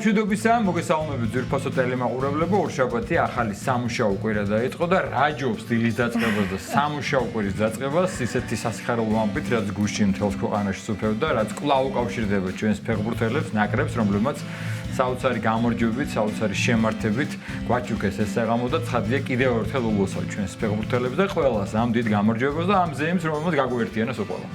მშვიდობისა, მოგესალმებით ძვირფასო ტელემაყურებლებო, ორშაბათი ახალი სამუშაო კვირა დაიწყო და რა ჯობს დილის დაწყებას და სამუშაო კვირის დაწყებას ისეთი სასიხარულო ამბით, რაც გუშინ მთელს ქვეყანაში სუფევდა, რაც კვლავ უკავშირდება ჩვენს ფეხბურთელებს, ნაკრებს, რომლებმაც საოცარი გამარჯვებით, საოცარი შემართებით გვაჩუქეს ეს საღამო და ცხადია კიდევ ერთხელ უგულსავთ ჩვენს ფეხბურთელებს და ყველას ამ დიდ გამარჯვებას და ამ ზეიმს, რომელმაც გაგვიერთიანეს უყოლა.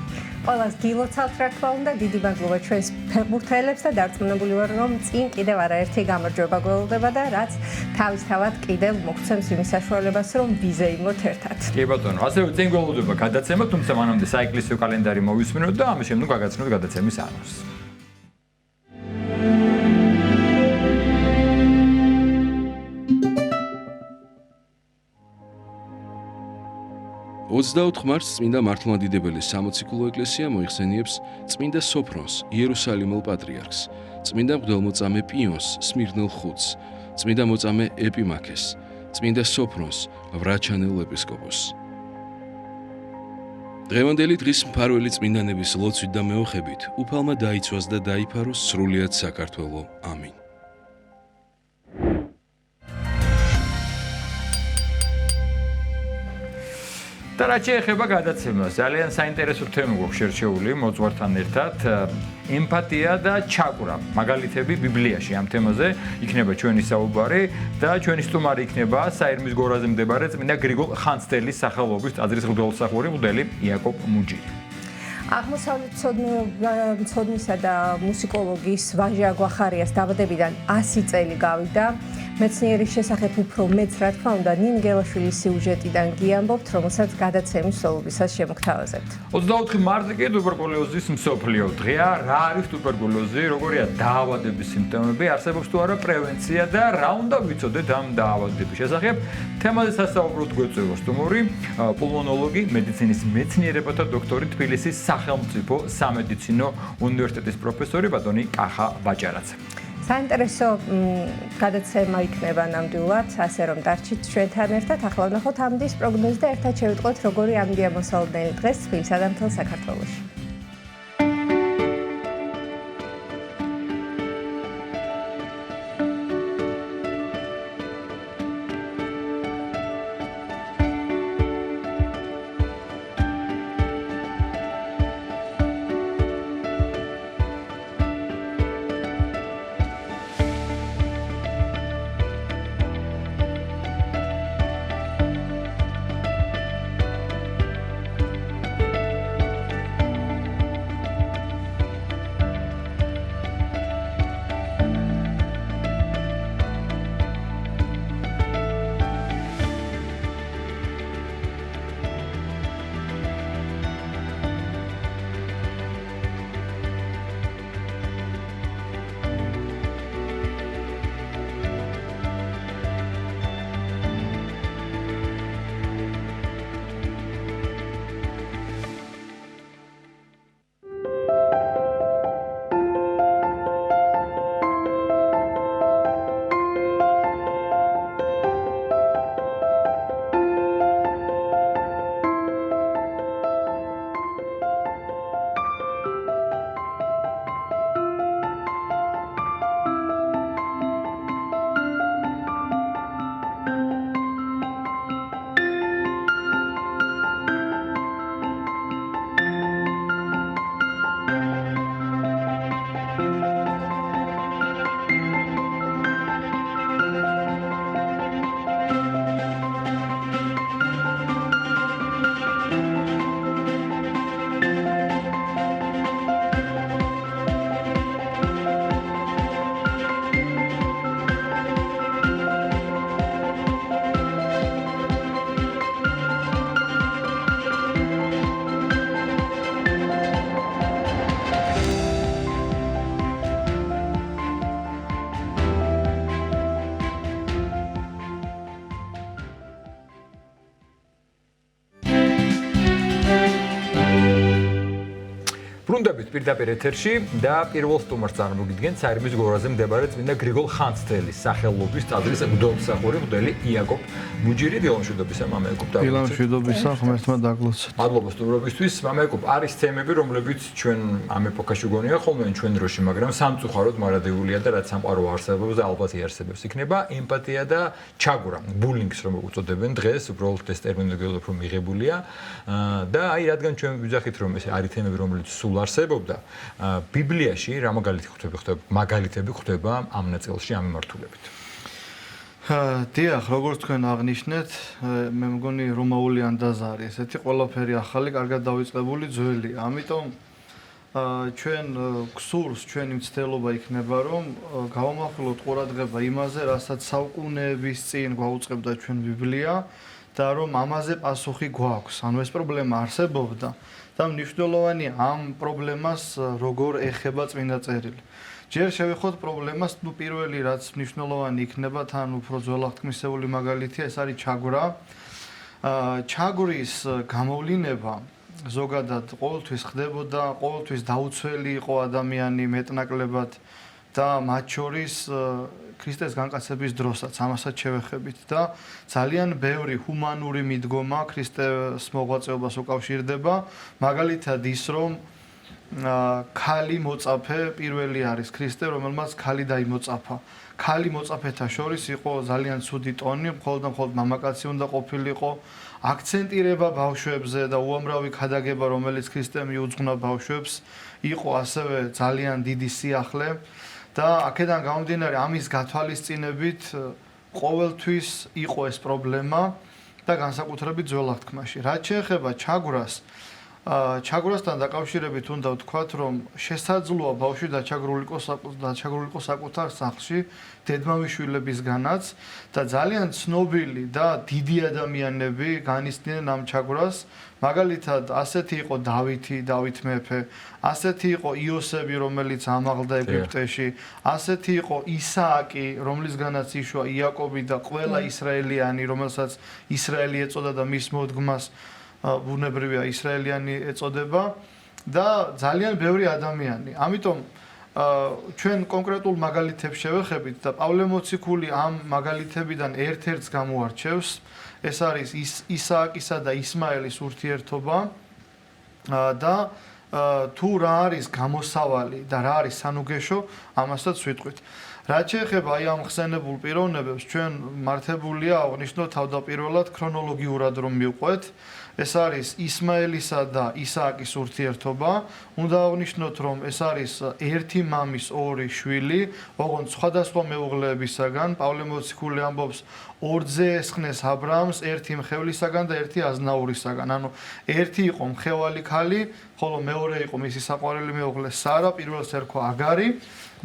ყველას გილოცავთ რა თქმა უნდა, დიდი მადლობა ჩვენს ფეხბურთელებს და დარწმუნებული ვარ, რომ წინ კიდევ არაერთი გამარჯვება გველდება და რაც თავისთავად კიდევ მოგცემს იმის საშუალებას, რომ ვიზეიმოთ ერთად. კი ბატონო, ასევე წინ გველოდება გადაცემა, თუმცა მანამდე საეკლესიო კალენდარი მოვისმინოთ და ამის შემდეგ გაგაცნოთ გადაცემის ანონსს. 24 მარტს წმინდა მართლმადიდებელი სამოციქულო ეკლესია მოიხსენიებს წმინდა სოფრონს იერუსალიმელ პატრიარქს, წმინდა მღვდელმოწამე პიონს სმირნელ ხუთს, წმინდა მოწამე ეპიმაქეს, წმინდა სოფრონს ვრაჩანელ ეპისკოპოსს. დღევანდელი დღის მფარველი წმინდანების ლოცვით და მეოხებით უფალმა დაიცვას და დაიფაროს სრულიად საქართველო. ამინ. და რაც შეეხება გადაცემას, ძალიან საინტერესო თემა გვაქვს შერჩეული მოძღვართან ერთად, ემპათია და ჩაკვრა. მაგალითები ბიბლიაში ამ თემაზე იქნება ჩვენი საუბარი და ჩვენი სტუმარი იქნება საირმის გორაზე მდებარე წმინდა გრიგოლ ხანძთელის სახელობის ტაძრის მღვდელმსახური მღვდელი იაკობ მუჯირი. აღმოსავლეთ მცოდნისა და მუსიკოლოგის ვაჟა აგვახარიას დაბადებიდან 100 წელი გავიდა. მეცნიერის შესახებ უფრო მეც რა თქმა უნდა ნინ გელაშვილის სიუჟეტიდან გიამბობთ, რომელსაც გადაცემის სოლობისას შემოგთავაზებთ. 24 მარტი კი ტუბერკულოზის მსოფლიო დღეა. რა არის ტუბერკულოზი, როგორია დაავადების სიმპტომები, არსებობს თუ არა პრევენცია და რა უნდა ვიცოდეთ ამ დაავადების შესახებ. თემაზე სასაუბროდ გვეწევა სტუმარი, პულმონოლოგი, მედიცინის მეცნიერებათა დოქტორი, თბილისის სახელმწიფო სამედიცინო უნივერსიტეტის პროფესორი ბატონი კახა ბაჭარაძე. საინტერესო გადაცემა იქნება ნამდვილად, ასე რომ დარჩით ჩვენთან ერთად. ახლა ვნახოთ ამ დის პროგნოზი და ერთად შევიტყვეთ, როგორი ამბია მოსალოდნელი დღეს თბილისსა და მთელ საქართველოში. ბრუნდებით პირდაპირ ეთერში და პირველ სტუმარს წარმოგიდგენთ საერმის გორაზე მდებარე წმინდა გრიგოლ ხანძთელის სახელობის ტაძრის მღვდელმსახური მღვდელი იაკობ მუჯირი. დილამშვიდობისა მამა იაკობ. დილამშვიდობისა, ღმერთმა დაგლოცოთ. მადლობა სტუმრობისთვის. მამა იაკობ, არის თემები, რომლებიც ჩვენ ამ ეპოქაში გონია ხოლმე ჩვენ დროში, მაგრამ სამწუხაროდ მარადეულია და რაც სამყარო არსებობს და ალბათ იარსებებს იქნება ემპათია და ჩაგვრა, ბულინგს რომ უწოდებენ დღეს, უბრალოდ ეს ტერმინოლოგია უფრო მიღებულია და აი რადგან ჩვენ ვიძახით რომ ეს არის თემები, რომელიც სულ არსებობდა, ბიბლიაში რა მაგალითები ხდება ამ ნაწილში ამ მიმართულებით. დიახ, როგორც თქვენ აღნიშნეთ, მე მგონი რომაული ანდაზა არის ესეთი ყველაფერი ახალი, კარგად დავიწყებული ძველი. ამიტომ ჩვენ გსურს, ჩვენი მცდელობა იქნება, რომ გავამახვილოთ ყურადღება იმაზე, რასაც საუკუნეების წინ გვაუწყებდა ჩვენ ბიბლია და რომ ამაზე პასუხი გვაქვს. ანუ ეს პრობლემა არსებობდა და მნიშვნელოვანია ამ პრობლემას როგორ ეხება წმინდა წერილი. ჯერ შევეხოთ პრობლემას, პირველი რაც მნიშვნელოვანი იქნება, თან უფრო ძველაღთქმისეული მაგალითია, ეს არის ჩაგვრა. ჩაგვრის გამოვლინება ზოგადად ყოველთვის ხდებოდა, ყოველთვის დაუცველი იყო ადამიანი მეტნაკლებად და მათ შორის ქრისტეს განკაცების დროსაც ამასაც შევეხებით და ძალიან ბევრი ჰუმანური მიდგომა ქრისტეს მოღვაწეობას უკავშირდება, მაგალითად ის რომ ქალი მოწაფე პირველი არის ქრისტე, რომელმაც ქალი დაიმოწაფა. ქალი მოწაფეთა შორის იყო ძალიან ცუდი ტონი, მხოლოდ და მხოლოდ მამაკაცი უნდა ყოფილიყო. აქცენტირება ბავშვებზე და უამრავი ქადაგება, რომელიც ქრისტემ მიუძღვნა ბავშვებს, იყო ასევე ძალიან დიდი სიახლე და აქედან გამომდინარე ამის გათვალისწინებით ყოველთვის იყო ეს პრობლემა და განსაკუთრებით ძველაღთქმაში. რაც შეეხება ჩაგვრას, ჩაგვრასთან დაკავშირებით უნდა ვთქვათ, რომ შესაძლოა ბავშვი დაჩაგრულიყო საკუთარ სახლში დედმამიშვილებისგანაც და ძალიან ცნობილი და დიდი ადამიანები განიცდიდნენ ამ ჩაგვრას. მაგალითად, ასეთი იყო დავით მეფე, ასეთი იყო იოსები, რომელიც ამაღლდა ეგვიპტეში, ასეთი იყო ისააკი, რომლისგანაც იშვა იაკობი და ყველა ისრაელიანი, რომელსაც ისრაელი ეწოდა და მის მოდგმას ბუნებრივია ისრაელიანი ეწოდება და ძალიან ბევრი ადამიანი. ამიტომ ჩვენ კონკრეტულ მაგალითებს შევეხებით და პავლე მოციქული ამ მაგალითებიდან ერთ-ერთს გამოარჩევს. ეს არის ისააკისა და ისმაელის ურთიერთობა და თუ რა არის გამოსავალი და რა არის სანუგეშო, ამასაც ვიტყვით. რაც შეეხება აი ამ ხსენებულ პიროვნებებს, ჩვენ მართებულია აღნიშნოთ თავდაპირველად ქრონოლოგიურად რომ მივყვეთ. ეს არის ისმაელისა და ისააკის ურთიერთობა. უნდა აღნიშნოთ, რომ ეს არის ერთი მამის ორი შვილი, ოღონდ სხვადასხვა მეუღლეებისაგან. პავლე მოციქული ამბობს, ორძე ესხნეს აბრაამს, ერთი მხევლისაგან და ერთი აზნაურისაგან. ანუ ერთი იყო მხევალი ქალი, ხოლო მეორე იყო მისი საყვარელი მეუღლე სარა, პირველს ერქვა აგარი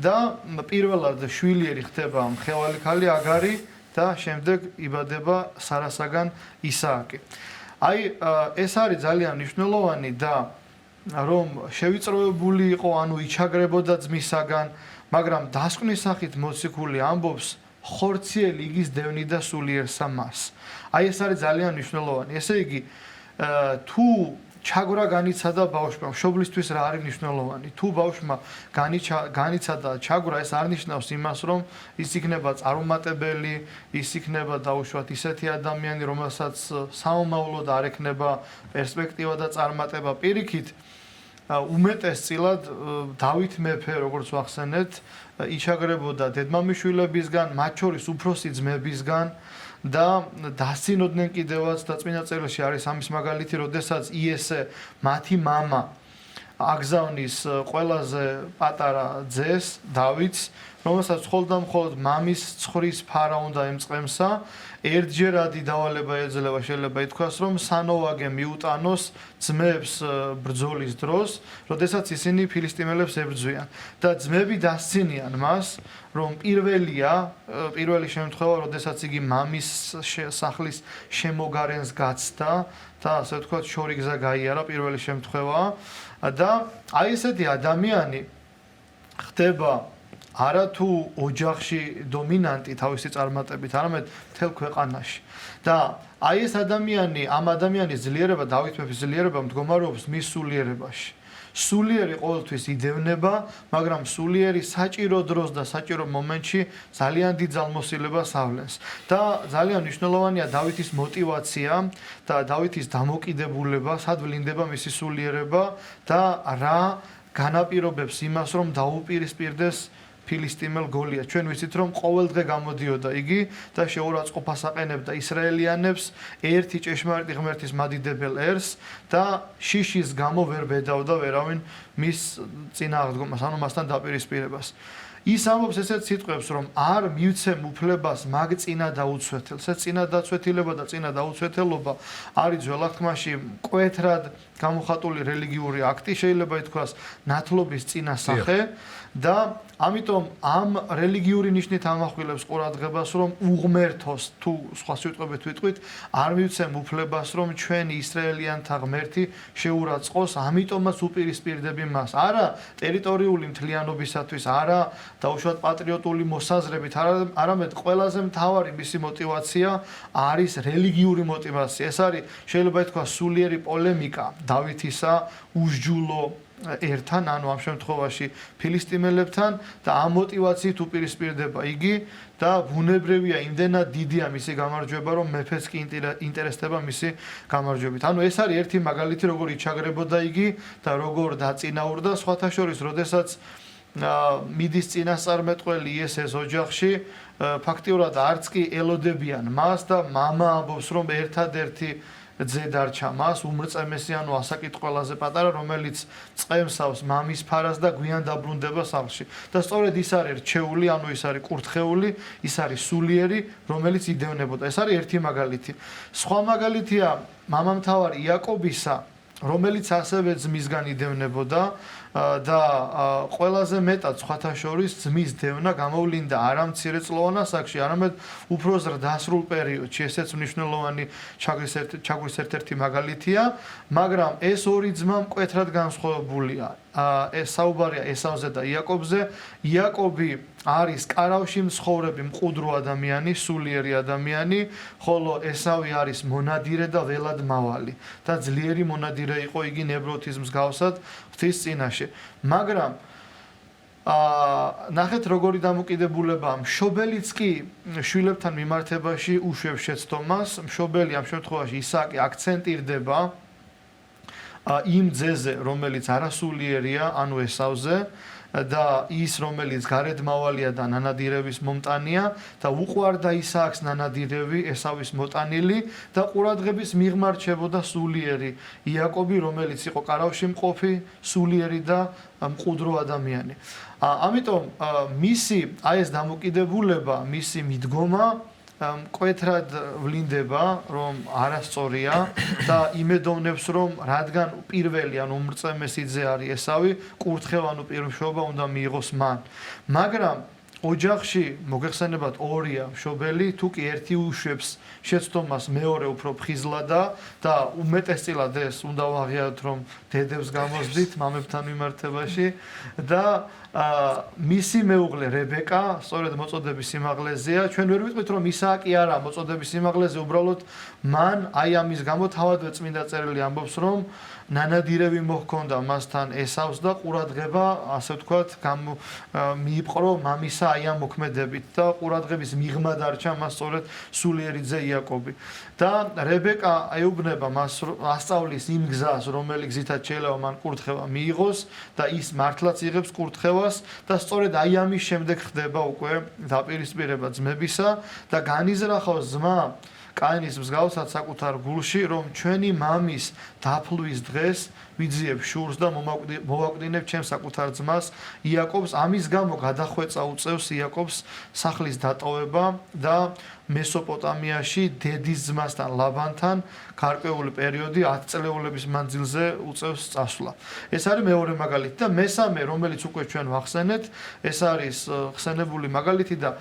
და პირველად შვილიერი ხდება მხევალი ქალი აგარი და შემდეგ იბადება სარასაგან ისააკი. აი ეს არის ძალიან მნიშვნელოვანი და რომ შევიწროებული იყო, ანუ იჩაგრებოდა ძმისაგან, მაგრამ დასკვნის სახით მოციქული ამბობს ხორციელი იგის დევნი და სულიერსა მას. აი ეს არის ძალიან მნიშვნელოვანი. ესე იგი თუ ჩაგვრა განიცადა ბავშვმა, მშობლისთვის რა არის მნიშვნელოვანი? თუ ბავშვმა განიცადა ჩაგვრა, ეს არ ნიშნავს იმას, რომ ის იქნება წარუმატებელი, ის იქნება დაუშვათ ისეთი ადამიანი, რომელსაც საომავლოდ არ ექნება პერსპექტივა და წარმატება. პირიქით, უმეტესწილად დავით მეფე, როგორც ვახსენეთ, იჩაგრებოდა დედმამიშვილებისგან, მათ შორის უფროსი ძმებისგან და დასცინოდნენ კიდევაც და წმინდა წერილში არის ამის მაგალითი, როდესაც იესე მათი მამა აგზავნის ყველაზე პატარა ძეს დავითს, რომელსაც მხოლოდ მამის ცხრის ფარა უნდა ემწყემსა, ერთჯერადი დავალება ეძლევა, შეიძლება ითქვას, რომ სანოვაგე მიუტანოს ძმებს ბრძოლის დროს, როდესაც ისინი ფილისტიმელებს ებრძვიან და ძმები დასცინიან მას, რომ პირველი შემთხვევა, როდესაც იგი მამის სახლის შემოგარენს გაცდა და ასე ვთქვათ, შორი გზა გაიარა პირველი შემთხვევაა და აი ესეთი ადამიანი ხდება არა თუ ოჯახში დომინანტი თავისი წარმატებით, არამედ მთელ ქვეყანაში. და აი ეს ადამიანი, ამ ადამიანის ძლიერება, დავით მეფის ძლიერება მდგომარეობს მის სულიერებაში. სულიერი ყოველთვის იდევნება, მაგრამ სულიერი საჭირო დროს და საჭირო მომენტში ძალიან დიდ ძალმოსილებას ავლენს. და ძალიან მნიშვნელოვანია დავითის მოტივაცია და დავითის დამოკიდებულება, სად ვლინდება მისი სულიერება და რა განაპირობებს იმას, რომ დაუპირისპირდეს ფილისტიმელ გოლიათს. ჩვენ ვიცით, რომ ყოველ დღე გამოდიოდა იგი და შეურაცხყოფას აყენებდა ისრაელიანებს ერთი ჭეშმარიტი ღმერთის მადიდებელ ერს და შიშის გამო ვერ ბედავდა ვერავინ მის წინააღმდგომას, ანუ მასთან დაპირისპირებას. ის ამბობს ესეთ სიტყვებს, რომ არ მივცემ უფლებას მაგ წინა დაუცვეთელს. ეს წინა დაცვეთილება და წინა დაუცვეთელობა არის ძველ აღთქმაში მკვეთრად გამოხატული რელიგიური აქტი, შეიძლება ითქვას ნათლობის წინასახე და ამიტომ ამ რელიგიური ნიშნით ამახვილებს ყურადღებას, რომ უღმერთოს თუ სხვა სიტყვებით ვიტყვით, არ მივცემ უფლებას, რომ ჩვენი ისრაელიანთა ღმერთი შეურაცხყოს, ამიტომაც უპირისპირდები მას. არა ტერიტორიული მთლიანობისათვის, არა დაუშვათ პატრიოტული მოსაზრებით, არამედ ყველაზე მთავარი მისი мотиваცია არის რელიგიური мотиваცია. ეს არის შეიძლება ითქვას სულიერი პოლემიკა დავითისა უსჯულო ერთან, ანუ ამ შემთხვევაში ფილისტიმელებთან და ამ мотиваციით უპირისპირდება იგი და ბუნებრივია იმდენად დიდია მისი გამარჯვება, რომ მეფეს კი ინტერესდება მისი გამარჯვებით. ანუ ეს არის ერთი მაგალითი, როგორ იჩაგრებოდა იგი და როგორ დაწინაურდა სხვათა შორის, როდესაც მიდის წინასწარმეტყველი იესეს ოჯახში, ფაქტიურად არც კი ელოდებიან მას და მამა ამბობს, რომ ერთადერთი ძე დარჩა მას, უმრწემესი, ანუ ასაკით ყველაზე პატარა, რომელიც წემსავს მამის ფარას და გვიან დაბრუნდება სახლში. და სწორედ ის არის რჩეული, ანუ ის არის კურთხეული, ის არის სულიერი, რომელიც იდევნებოდა. ეს არის ერთი მაგალითი. სხვა მაგალითია მამამთავარი იაკობისა, რომელიც ასევე ძმისგან იდევნებოდა და ყველაზე მეტად სხვათა შორის ძმის დევნა გამოვლინდა არა მცირეწლოვან ასაკში, არამედ უფრო ზრდასრულ პერიოდში. ესეც მნიშვნელოვანი ჩაგვრის ერთ-ერთი მაგალითია, მაგრამ ეს ორი ძმა მკვეთრად განსხვავებულია. ეს საუბარია ესავზე და იაკობზე. იაკობი არის კარავში მცხოვრები მყუდრო ადამიანი, სულიერი ადამიანი, ხოლო ესავი არის მონადირე და ველადმავალი და ძლიერი მონადირე იყო იგი ნებროთის მსგავსად ღვთის წინაშე. მაგრამ ნახეთ როგორი დამოკიდებულება, მშობელიც კი შვილებთან მიმართებაში უშვებს შეცდომას, მშობელი ამ შემთხვევაში ისააკი აქცენტირდება იმ ძეზე, რომელიც არასულიერია, ანუ ესავზე და ის, რომელიც გარედმავალია და ნანადირების მომტანია და უყვარდა ისააკს ნანადირები, ესავის მოტანილი და ყურადღების მიღმა რჩებოდა სულიერი იაკობი, რომელიც იყო კარავში მყოფი, სულიერი და მყუდრო ადამიანი. ამიტომ მისი ეს დამოკიდებულება, მისი მიდგომა მკვეთრად ვლინდება, რომ არასწორია და იმედოვნებს, რომ რადგან პირველი, ანუ უმრწემესი ძე არის ესავი, კურთხევანო პირმშობა უნდა მიიღოს მან. მაგრამ ოჯახში მოგეხსენებათ ორია მშობელი, თუ კი ერთი უშვებს შეცდომას, მეორე უფრო ფხიზლადა და უმეტესწილად ეს უნდა ვაღიაროთ, რომ დედებს გამოსდით მამებთან მიმართებაში და მისი მეუღლე რებეკა, სწორედ მოწოდების სიმაღლეზეა. ჩვენ ვერ ვიტყვით, რომ ისააკი არა მოწოდების სიმაღლეზე, უბრალოდ მან აი ამის გამო თავადვე წმინდა წერილი ამბობს, რომ ნანადირები მოჰქონდა მასთან ესავს და ყურადღება, ასე ვთქვათ, მიიპყრო მამისა აი ამ მოქმედებით და ყურადღების მიღმა დარჩა მას სწორედ სულიერი ძე იაკობი. და რებეკა ეუბნება მას, ასწავლის იმ გზას, რომელი გზითაც შეიძლება მან კურთხევა მიიღოს და ის მართლაც იღებს კურთხევას და სწორედ აი ამის შემდეგ ხდება უკვე დაპირისპირება ძმებისა და განიზრახავს ძმა კაინის მსგავსად საკუთარ გულში, რომ ჩვენი მამის დაფლვის დღეს ვიძიებ შურს და მოვაკვდინებ ჩემს საკუთარ ძმას იაკობს. ამის გამო გადახვეწა უწევს იაკობს სახლის დატოვება და მესოპოტამიაში დედის ძმასთან ლაბანთან გარკვეული პერიოდი 10 წლეულების მანძილზე უწევს წასვლა. ეს არის მეორე მაგალითი და მესამე, რომელიც უკვე ჩვენ ვახსენეთ, ეს არის ხსენებული მაგალითი და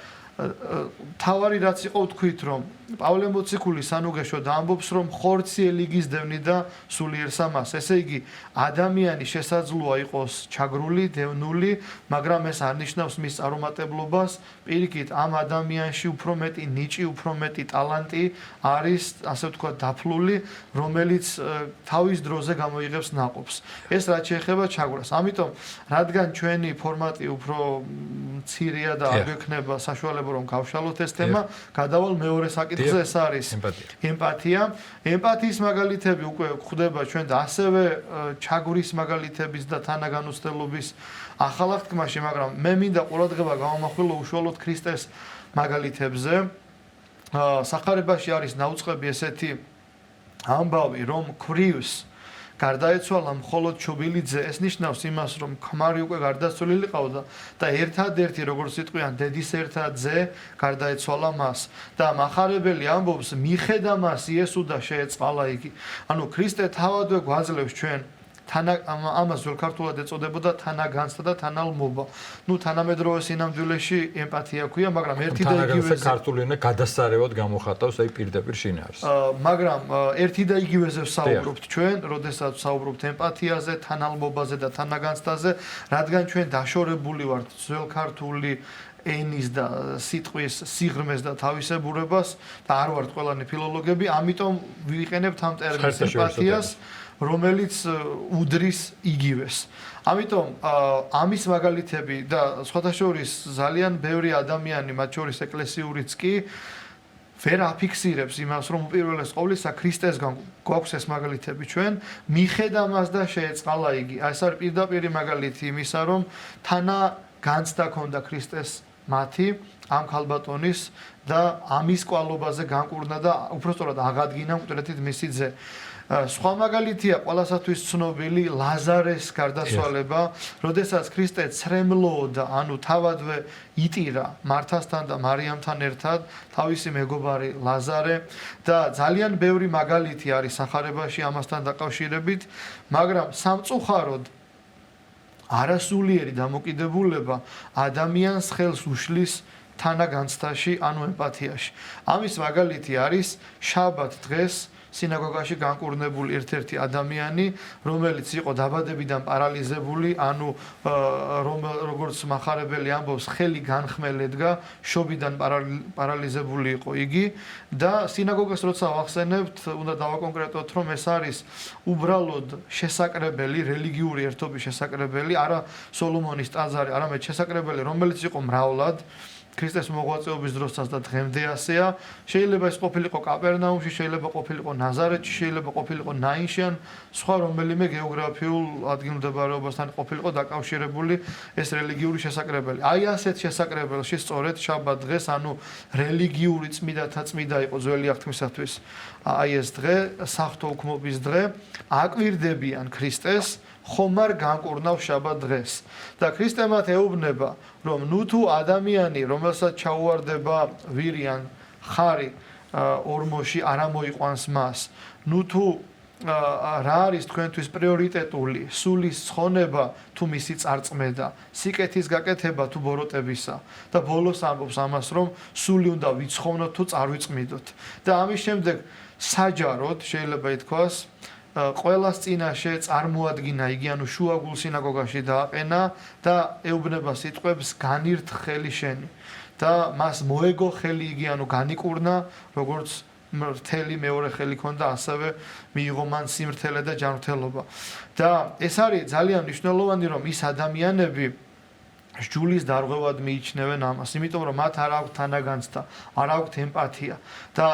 თავარი რაც იყო ვთქვით, რომ პავლე მოციქული სანუგეშოდ ამბობს, რომ ხორციელი გიზდევნი და სულიერ სამას. ესე იგი, ადამიანი შესაძლოა იყოს ჩაგრული, დევნული, მაგრამ ეს არ ნიშნავს მის წარუმატებლობას. პირიქით, ამ ადამიანში უფრო მეტი ნიჭი, უფრო მეტი ტალანტი არის, ასე ვთქვათ, დაფლული, რომელიც თავის დროზე გამოიღებს ნაყოფს. ეს რაც შეეხება ჩაგვრას. ამიტომ, რადგან ჩვენი ფორმატი უფრო მცირეა და არ გვექნება საშუალება რომ გავშალოთ ეს თემა, გადავალ მეორე საკითხზე, ეს არის ემპათია. ემპათიის მაგალითები უკვე გვხვდება ჩვენ და ასევე ჩაგვრის მაგალითების და თანაგანოცდელობის ახალ აღთქმაში, მაგრამ მე მინდა ყურადღება გავამახვილო უშუალოდ ქრისტეს მაგალითებზე. სახარებაში არის დაუწყები ესეთი ამბავი, რომ ქვრივს გარდაეცვალა მხოლოდ ჩობილიძე, ეს ნიშნავს იმას, რომ ქმარი უკვე გარდაცვლილიყავდა და ერთადერთი, როგორც სიტყვიან, დედის ერთა ძე გარდაეცვალა მას და מחარებელი ამბობს, მიხედა მას იესო და შეეწყალა იგი. ანუ ქრისტე თავადვე გვაძლევს ჩვენ ამას ძველ ქართულად ეწოდებოდა თანაგანცდა და თანალმობა. ნუ თანამედროვე სინამდვილეში ემპათია ქვია, მაგრამ ერთი და იგივე ქართული ენა გადასარევად გამოხატავს აი პირდაპირ შინაარს. მაგრამ ერთი და იგივეზე ვსაუბრობთ ჩვენ, როდესაც ვსაუბრობთ ემპათიაზე, თანალმობაზე და თანაგანცდაზე, რადგან ჩვენ დაშორებული ვართ ძველ ქართული ენის და სიტყვის სიღრმეს და თავისებურებას და არ ვართ ყველანი ფილოლოგები, ამიტომ ვიყენებთ ამ ტერმინს ემპათიას, რომელიც უდრის იგივეს. ამიტომ ამის მაგალითები და სხვათა შორის ძალიან ბევრი ადამიანი, მათ შორის ეკლესიურიც კი ვერ აფიქსირებს იმას, რომ უპირველეს ყოვლისა ქრისტესგან გვაქვს ეს მაგალითები ჩვენ, მიხედა მას და შეეწყალა იგი. ეს არის პირდაპირი მაგალითი იმისა, რომ თანა განცდა ქონდა ქრისტეს მათი ამ ქალბატონის და ამის კვალობაზე განკურნა და უпростоრად აღადგინა მკვდრეთით მისი ძე. სხვა მაგალითია ყველასათვის ცნობილი ლაზარეს გარდაცვალება, როდესაც ქრისტე ცრემლოოდა, ანუ თავადვე იტირა მართასთან და მარიამთან ერთად თავისი მეგობარი ლაზარე და ძალიან ბევრი მაგალითი არის სახარებაში ამასთან დაკავშირებით, მაგრამ სამწუხაროდ არასულიერი დამოკიდებულება ადამიანს ხელს უშლის თანაგანცდაში, ანუ ემპათიაში. ამის მაგალითი არის შაბათ დღეს სინაგოგაში განკურნებული ერთ-ერთი ადამიანი, რომელიც იყო დაბადებიდან პარალიზებული, ანუ როგორც מחარებელი ამბობს, ხელი განხმელ ედგა, შობიდან პარალიზებული იყო იგი და სინაგოგას როცა ვახსენებთ, უნდა დავაკონკრეტოთ, რომ ეს არის უბრალოდ შესაკრებელი, რელიგიური ერთობის შესაკრებელი, არა სოლომონის ტაძარი, არამედ შესაკრებელი, რომელიც იყო მრავლად ქრისტეს მოღვაწეობის დროსაც და დღემდე ასეა. შეიძლება ეს ყოფილიყო კაპერნაუმში, შეიძლება ყოფილიყო ნაზარეთში, შეიძლება ყოფილიყო ნაინში ან სხვა რომელიმე გეოგრაფიულ ადგილმდებარეობასთან ყოფილიყო დაკავშირებული ეს რელიგიური შესაკრებელი. აი ასეთ შესაკრებელში სწორედ შაბათ დღეს, ანუ რელიგიური წმიდათა წმიდა იყო ძველი აღთქმისათვის. აი ეს დღე, საღვთო უქმობის დღე, აკვირდებიან ქრისტეს ხომარ განკურნავ შაბათ დღეს. და ქრისტე მათ ეუბნება, რომ ნუ თუ ადამიანი, რომელსაც ჩაუვარდება ვირიან ხარი ორმოში არ ამოიყვანს მას, ნუ თუ რა არის თქვენთვის პრიორიტეტული, სულის ცხონება თუ მისი წარწმედა, სიკეთის გაკეთება თუ ბოროტებისა და ბოლოს ამბობს ამას, რომ სული უნდა ვიცხოვნოთ თუ წარვიწმიდოთ. და ამის შემდეგ საჯაროდ შეიძლება ითქვას ყველას წინაშე წარმოადგინა იგი, ანუ შუაგულ სინაგოგაში დააყენა და ეუბნება სიტყვებს განირთ ხელი შენი და მას მოეგო ხელი იგი, ანუ განიკურნა, როგორც მთელი მეორე ხელი ქონდა, ასევე მიიღო მან სიმრთელე და ჯანმრთელობა. და ეს არის ძალიან მნიშვნელოვანი, რომ ის ადამიანები სჯულის დარღვევად მიიჩნევენ ამას, იმიტომ რომ მათ არ აქვთ თანაგანცდა, არ აქვთ ემპათია და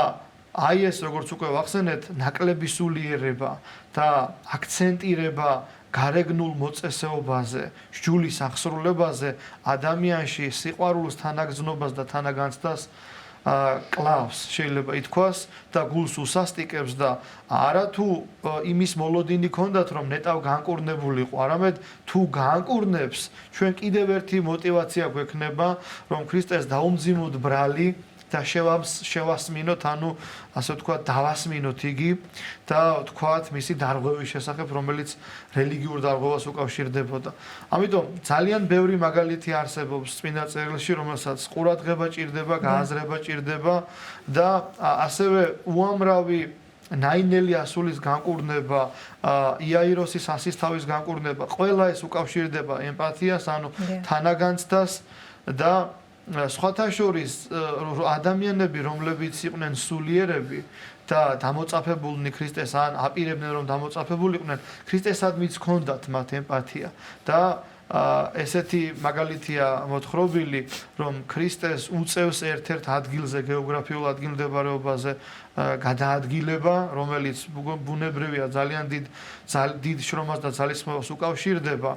აი ეს როგორც უკვე ვახსენეთ, ნაკლები სულიერება და აქცენტირება გარეგნულ მოწესეობაზე, სჯულის აღსრულებაზე ადამიანში სიყვარულს, თანაგრძნობას და თანაგანცდას კლავს, შეიძლება ითქვას და გულს უსასტიკებს და არა თუ იმის მოლოდინი ქონდათ, რომ ნეტავ განკურნებულიყო, არამედ თუ განკურნებს, ჩვენ კიდევ ერთი мотиваცია გვექნება, რომ ქრისტეს დაუმძიმოთ ბრალი და შევასმინოთ, ანუ ასე ვთქვათ, დავასმინოთ იგი და ვთქვათ მისი დარღვევის შესახებ, რომელიც რელიგიურ დარღვევას უკავშირდებოდა. ამიტომ ძალიან ბევრი მაგალითი არსებობს წმინდა წერილში, რომელსაც ყურადღება ჭირდება, გააზრება ჭირდება და ასევე უამრავი ნაინელი ასულის განკურნება, იაიროსის ასისთავის განკურნება, ყველა ეს უკავშირდება ემპათიას, ანუ თანაგანცდას და სხვათა შორის ადამიანები, რომლებიც იყვნენ სულიერები და დამოწაფებულნი ქრისტეს, ან აპირებდნენ რომ დამოწაფებულიყვნენ, ქრისტესადმიც ჰქონდათ მათ ემპათია და ესეთი მაგალითია მოთხრობილი, რომ ქრისტეს უწევს ერთ-ერთ ადგილზე, გეოგრაფიულ ადგილმდებარეობაზე გადაადგილება, რომელიც ბუნებრივია ძალიან დიდ შრომას და ძალისხმევას უკავშირდება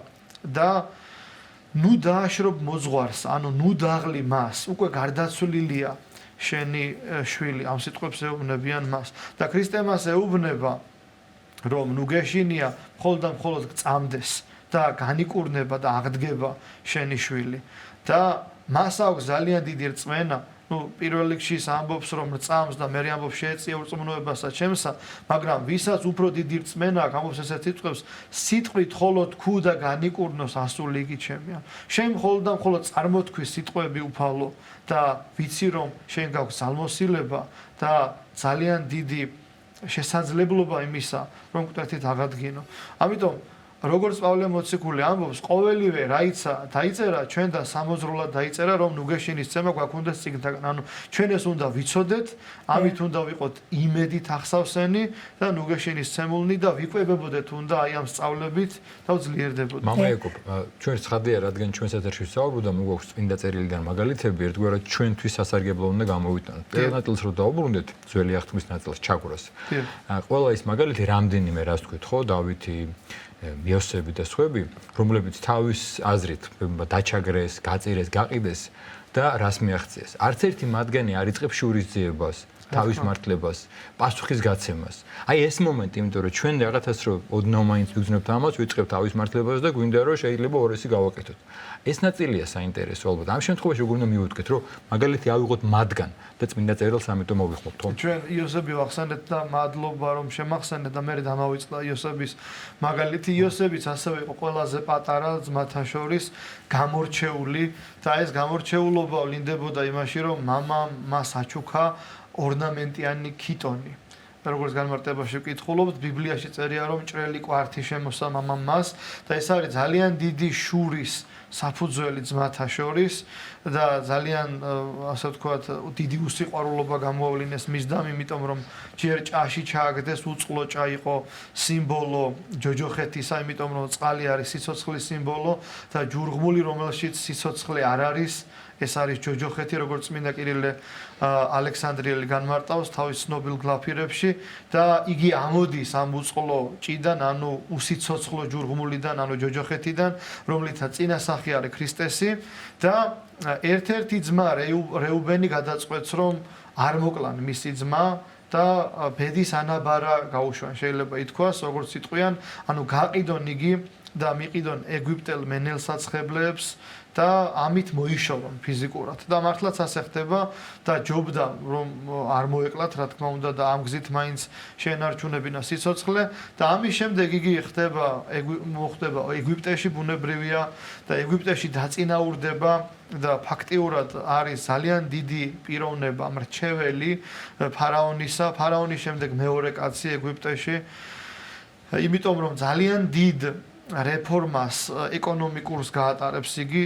და ნუ დააშრობ მოძღვარს, ანუ ნუ დაღლი მას, უკვე გარდაცვლილია შენი შვილი, ამ სიტყვებს ეუბნებიან მას და ქრისტე მას ეუბნება, რომ ნუ გეშინია მხოლოდ და მხოლოდ გწამდეს და განიკურნება და აღდგება შენი შვილი და მას აქვს ძალიან დიდი რწმენა, პირველ რიგში ამბობს რომ რწამს და მე ამბობს შეეწია ურწმუნოებასა ჩემსა, მაგრამ ვისაც უფრო დიდი რწმენა აქვს, ამბობს ესეთ სიტყვებს, სიტყვით ხოლო თქვ და განიკურნოს ასული იგი ჩემია. შენ მხოლოდ და მხოლოდ წარმოთქვის სიტყვები უფალო და ვიცი რომ შენ გაქვს ძალმოსილება და ძალიან დიდი შესაძლებლობა იმისა, რომ მკვეთრით აღადგინო. ამიტომ როგორც პავლე მოციქული ამბობს, ყოველივე რაიცა დაიწერა ჩვენ და სამოძრულად დაიწერა, რომ ნუგეშინის ცემა გვაქვს წიგნთაგან. ანუ ჩვენ ეს უნდა ვიცოდეთ, ამით უნდა ვიყოთ იმედით ახსავსენი და ნუგეშინის ცემულნი და ვიკვებებოდეთ უნდა აი ამ სწავლებით და ძლიერდებოდეთ. მამა ეკოპ, ჩვენ ცხადია, რადგან ჩვენს ეთერში ვსაუბრობთ და მოგვაქვს წმინდა წერილიდან მაგალითები, ერთგვარად ჩვენთვის სასარგებლო უნდა გამოვიტანოთ. პირველ ნაწილს რო დავუბრუნდეთ, ძველი აღთქმის ნაწილს ჩაგვრას. ყველა ის მაგალითი რამდენიმე რას თქვით, ხო, დავითი იოსები და სხვები, რომლებიც თავის აზრით დაჩაგრეს, გაწირეს, გაყიდეს და რას მიაღწიეს. არც ერთი მათგანი არ იწყებს შურისძიებას, თავის მართლებას, პასუხის გაცემას. აი ეს მომენტი, იმიტომ რომ ჩვენ რაღაცას რო ოდნავ მაინც ვიგრძნობთ ამას, ვიწყებთ თავის მართლებას და გვინდა რომ შეიძლება ორესი გავაკეთოთ. ეს ნაწილია საინტერესო ალბათ. ამ შემთხვევაში როგორ უნდა მივუდგეთ, რომ მაგალითი ავიღოთ მათგან და წმინდა წერილს ამიტომ მოვიხმობთ, ხო? ჩვენ იოსები ვახსენეთ და მადლობა რომ შემახსენეთ და მე დავავიწყდა იოსების მაგალითი. იოსებიც ასევე იყო ყველაზე პატარა ძმათა შორის გამორჩეული და ეს გამორჩეულობა ვლინდებოდა იმაში, რომ მამამ მას აჩუქა ორნამენტიანი ქიტონი. როგორც განმარტებაში ვკითხულობთ, ბიბლიაში წერია, რომ ჭრელი კვართი შემოსა მამამ მას და ეს არის ძალიან დიდი შურის საფუძველი ძმათა შორის და ძალიან ასე ვთქვათ, დიდი უსიყვარულობა გამოავლინეს მისდამ, იმიტომ რომ ჯერ ჭაში ჩააგდეს, უწყლო ჭა იყო სიმბოლო ჯოჯოხეთისა, იმიტომ რომ წყალი არის სიცოცხლის სიმბოლო და ჯურღმული, რომელშიც სიცოცხლე არ არის, ეს არის ჯოჯოხეთი, როგორც წმინდა კირილე ალექსანდრიელი განმარტავს თავის ცნობილ გლაფირებში და იგი ამოდის ამ უწყლო ჭიდან, ანუ უსიცოცხლო ჯურღმულიდან, ანუ ჯოჯოხეთიდან, რომლითაც წინასახი არის ქრისტესი და ერთ-ერთი ძმა რეუბენი გადაწყვეტს, რომ არ მოკლან მისი ძმა და ბედის ანაბარა გაუშვან, შეიძლება ითქვას, როგორც იტყვიან, ანუ გაყიდონ იგი და მიყიდონ ეგვიპტელ მენელსაცხებლეებს და ამით მოიშორონ ფიზიკურად და მართლაც ასე ხდება და ჯობდა რომ არ მოეკლათ, რა თქმა უნდა და ამ გზით მაინც შეენარჩუნებინა სიცოცხლე და ამის შემდეგ იგი მოხდება ეგვიპტეში, ბუნებრივია და ეგვიპტეში დაწინაურდება და ფაქტიურად არის ძალიან დიდი პიროვნება, მრჩეველი ფარაონისა, ფარაონის შემდეგ მეორე კაცი ეგვიპტეში, იმიტომ რომ ძალიან დიდ რეფორმას ეკონომიკურს გაატარებს იგი,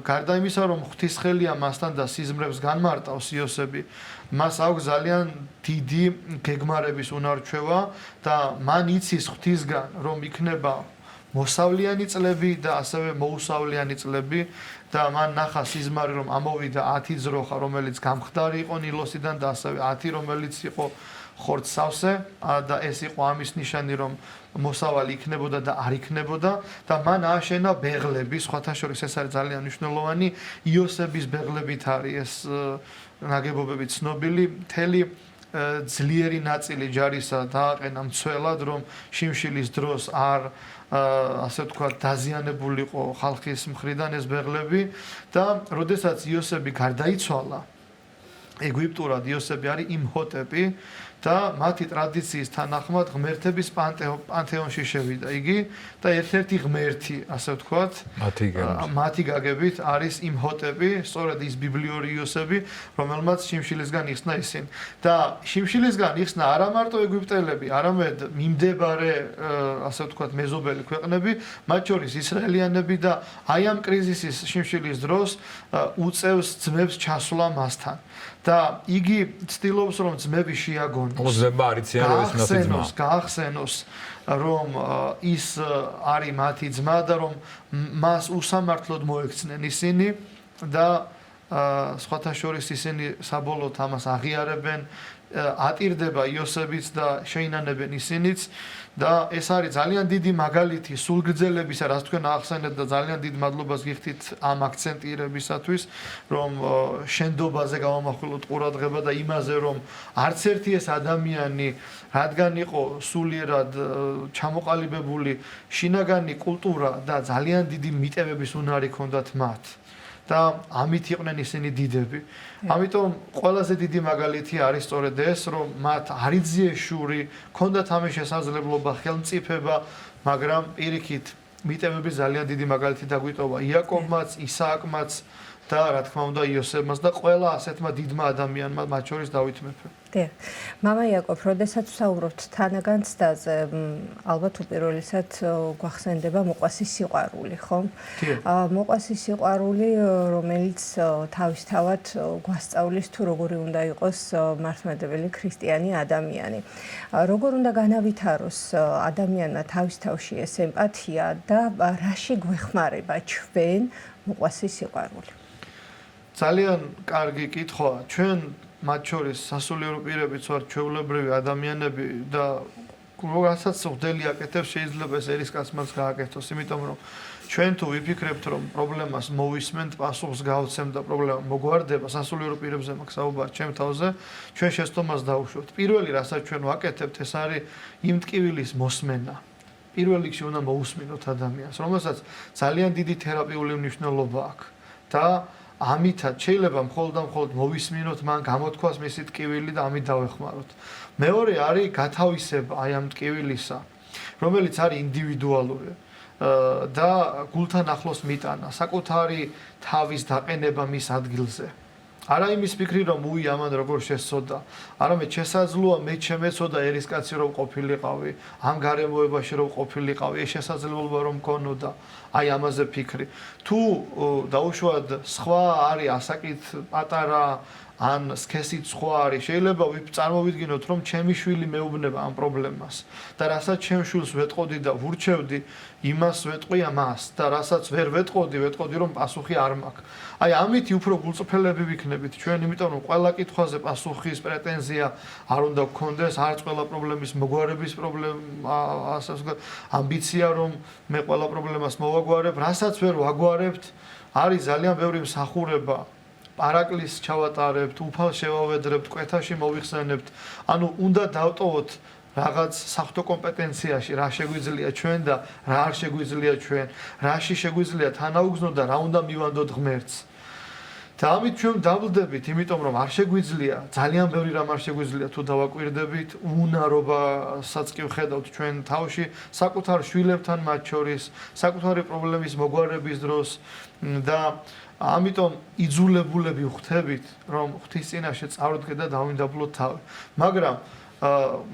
გარდა იმისა, რომ ღვთისხელია მასთან და სიზმრებს განმარტავს იოსები, მას აქვს ძალიან დიდი გეგმარების უნარჩვევა და მან იცის ღვთისგან, რომ იქნება მოსავლიანი წლები და ასევე მოუსავლიანი წლები და მან ნახა სიზმარი, რომ ამოვიდა 10 ძროხა, რომელიც გამხდარი იყო ნილოსიდან და ასევე 10, რომელიც იყო ხორცსავსე და ეს იყო ამის ნიშანი, რომ მოსავალი იქნებოდა და არ იქნებოდა და მან ააშენა ბეღლები, სხვათა შორის ეს არის ძალიან მნიშვნელოვანი, იოსების ბეღლებით არის ეს ნაგებობები ცნობილი, მთელი ძლიერი ნაწილი ჯარისა დააყენა მცველად, რომ შიმშილის დროს არ ასე ვთქვათ დაზიანებულიყო ხალხის მხრიდან ეს ბეღლები და როდესაც იოსები გარდაიცვალა ეგვიპტურად იოსები არის იმჰოტეპი და მათი ტრადიციის თანახმად ღმერთების პანთეონში შევიდა იგი და ერთ-ერთი ღმერთი, ასე ვთქვათ, მათი გაგებით არის იმჰოტეპი, სწორედ ის ბიბლიური იოსები, რომელმაც შიმშილისგან იხსნა ისინი. და შიმშილისგან იხსნა არა მარტო ეგვიპტელები, არამედ მიმდებარე, ასე ვთქვათ, მეზობელი ქვეყნები, მათ შორის ისრაელიანები და აი ამ კრიზისის შიმშილის დროს უწევს ძმებს ჩასვლა მასთან. და იგი ცდილობს რომ ძმები შეაგონოს. ძმებმა არიციან რომ ეს მათი ძმა. გაახსენოს რომ ის არის მათი ძმა და რომ მას უსამართლოდ მოექცნენ ისინი და სხვათა შორის ისინი საბოლოოდ ამას აღიარებენ, ატირდება იოსებიც და შეინანებენ ისინიც და ეს არის ძალიან დიდი მაგალითი სულგრძელებისა, რაც თქვენ ახსენეთ და ძალიან დიდ მადლობას გიხდით ამ აქცენტირებისათვის, რომ შენდობაზე გავამახვილოთ ყურადღება და იმაზე, რომ არც ერთი ეს ადამიანი, რადგან იყო სულიერად ჩამოყალიბებული შინაგანი კულტურა და ძალიან დიდი მიტევების უნარი ჰქონდათ მათ. და ამით იყვნენ ისინი დიდები. ამიტომ ყველაზე დიდი მაგალითი არის სწორედ ეს, რომ მათ არ იძიეს შური, ჰქონდათ ამის შესაძლებლობა, ხელმწიფება, მაგრამ პირიქით მიტევების ძალიან დიდი მაგალითი დაგვიტოვა იაკობმაც, ისააკმაც და რა თქმა უნდა იოსებმაც და ყველა ასეთმა დიდმა ადამიანმა, მათ შორის დავით მეფემ. დიახ. მამა იაკობ, როდესაც ვსაუბრობთ თანაგან ცდაზე, ალბათ უპირველესად გვახსენდება მოყვასი სიყვარული, ხო? მოყვასი სიყვარული, რომელიც თავისთავად გვასწავლის თუ როგორი უნდა იყოს მართლმადიდებელი ქრისტიანი ადამიანი. როგორ უნდა განავითაროს ადამიანმა თავის თავში ეს ემპათია და რაში გვეხმარება ჩვენ მოყვასი სიყვარული? ძალიან კარგი კითხვაა. ჩვენ მათ შორის სასულიერო პირებიც ვართ ჩვეულებრივი ადამიანები და როდესაც ვხდელი აკეთებს შეიძლება ეს ერისკაცმაც გააკეთოს, იმიტომ რომ ჩვენ თუ ვიფიქრებთ რომ პრობლემას მოვისმენთ, პასუხს გავცემთ და პრობლემა მოგვარდება, სასულიერო პირებზე მაქვს საუბარი ჩემ თავზე, ჩვენ შეცდომას დავუშვებთ. პირველი რასაც ჩვენ ვაკეთებთ, ეს არის იმ ტკივილის მოსმენა. პირველ რიგში უნდა მოусმინოთ ადამიანს, რომელსაც ძალიან დიდი თერაპიული მნიშვნელობა აქვს და ამითაც შეიძლება მხოლოდ და მხოლოდ მოვისმინოთ მან, გამოთქვას მისი ტკივილი და ამით დავეხმაროთ. მეორე არის გათავისება აი ამ ტკივილისა, რომელიც არის ინდივიდუალური და გულთან ახლოს მიტანა, საკუთარი თავის დაყენება მის ადგილზე. არა იმის ფიქრი რომ უი ამან როგორ შესწოდა, არამედ შესაძლოა მე შემეცოდა ერისკაცი რომ ყოფილიყავი, ამ გარემოებაში რომ ყოფილიყავი, ეს შესაძლებლობა რომ მქონოდა, აი ამაზე ფიქრი. თუ დაუშვათ სხვა არის ასაკით პატარა ან სქესით სხვა არის, შეიძლება წარმოვიდგინოთ რომ ჩემი შვილი მეუბნება ამ პრობლემას და რასაც ჩემ შვილს ვეტყოდი და ვურჩევდი, იმას ვეტყვი ამას და რასაც ვერ ვეტყოდი რომ პასუხი არ მაქვს. აი ამით უფრო გულწრფელები ვიქნებით ჩვენ, იმიტომ რომ ყველა კითხვაზე პასუხის პრეტენზია არ უნდა გქონდეს, არც ყველა პრობლემის მოგვარების ასე ვთქვათ, ამბიცია რომ მე ყველა პრობლემას მოვაგვარებ, რასაც ვერ ვაგვარებთ, არის ძალიან ბევრი მსახურება. პარაკლის ჩავატარებთ, უფალს შევავედრებთ, კვეთაში მოვიხსენებთ. ანუ უნდა დავტოვოთ რაღაც საღვთო კომპეტენციაში, რა შეგვიძლია ჩვენ და რა არ შეგვიძლია ჩვენ, რაში შეგვიძლია თანაუგზნოთ და რა უნდა მივანდოთ ღმერთს. და ამით ჩვენ დავდებით, იმიტომ რომ არ შეგვიძლია, ძალიან ბევრი რამ არ შეგვიძლია თუ დავაკვირდებით, უნარობასაც კი ვხედავთ ჩვენ თავში, საკუთარ შვილებთან მათ შორის, საკუთარი პრობლემის მოგვარების დროს და ამიტომ იძულებულები ვხდებით, რომ ღვთის წინაშე წავდგეთ და დავინდაბლოთ თავი. მაგრამ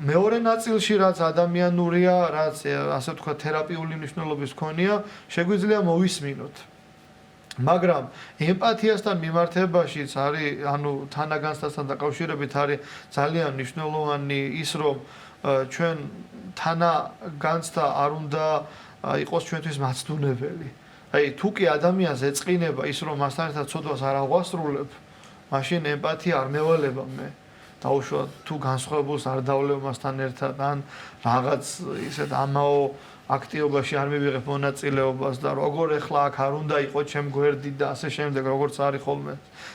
მეორე ნაწილში რაც ადამიანურია, რაც ასე ვთქვათ თერაპიული მნიშვნელობის მქონია, შეგვიძლია მოვისმინოთ. მაგრამ ემპათიასთან მიმართებაშიც არის, ანუ თანაგანცდასთან დაკავშირებით არის ძალიან მნიშვნელოვანი ის, რომ ჩვენ თანაგანცდა არ უნდა იყოს ჩვენთვის მაცდუნებელი. აი თუ კი ადამიანს ეწყინება ის, რომ მასთან ერთად ცოდვას არ აღვასრულებ, მაშინ ემპათია არ მევალება მე. დაუშვათ თუ განსხვავებულს არ დავლევ მასთან ერთად ან რაღაც ისეთ ამაო აქტივობაში არ მივიღებ მონაწილეობას და როგორ ახლა აქ არ უნდა იყოს ჩემ გვერდი და ასე შემდეგ, როგორც არის ხოლმე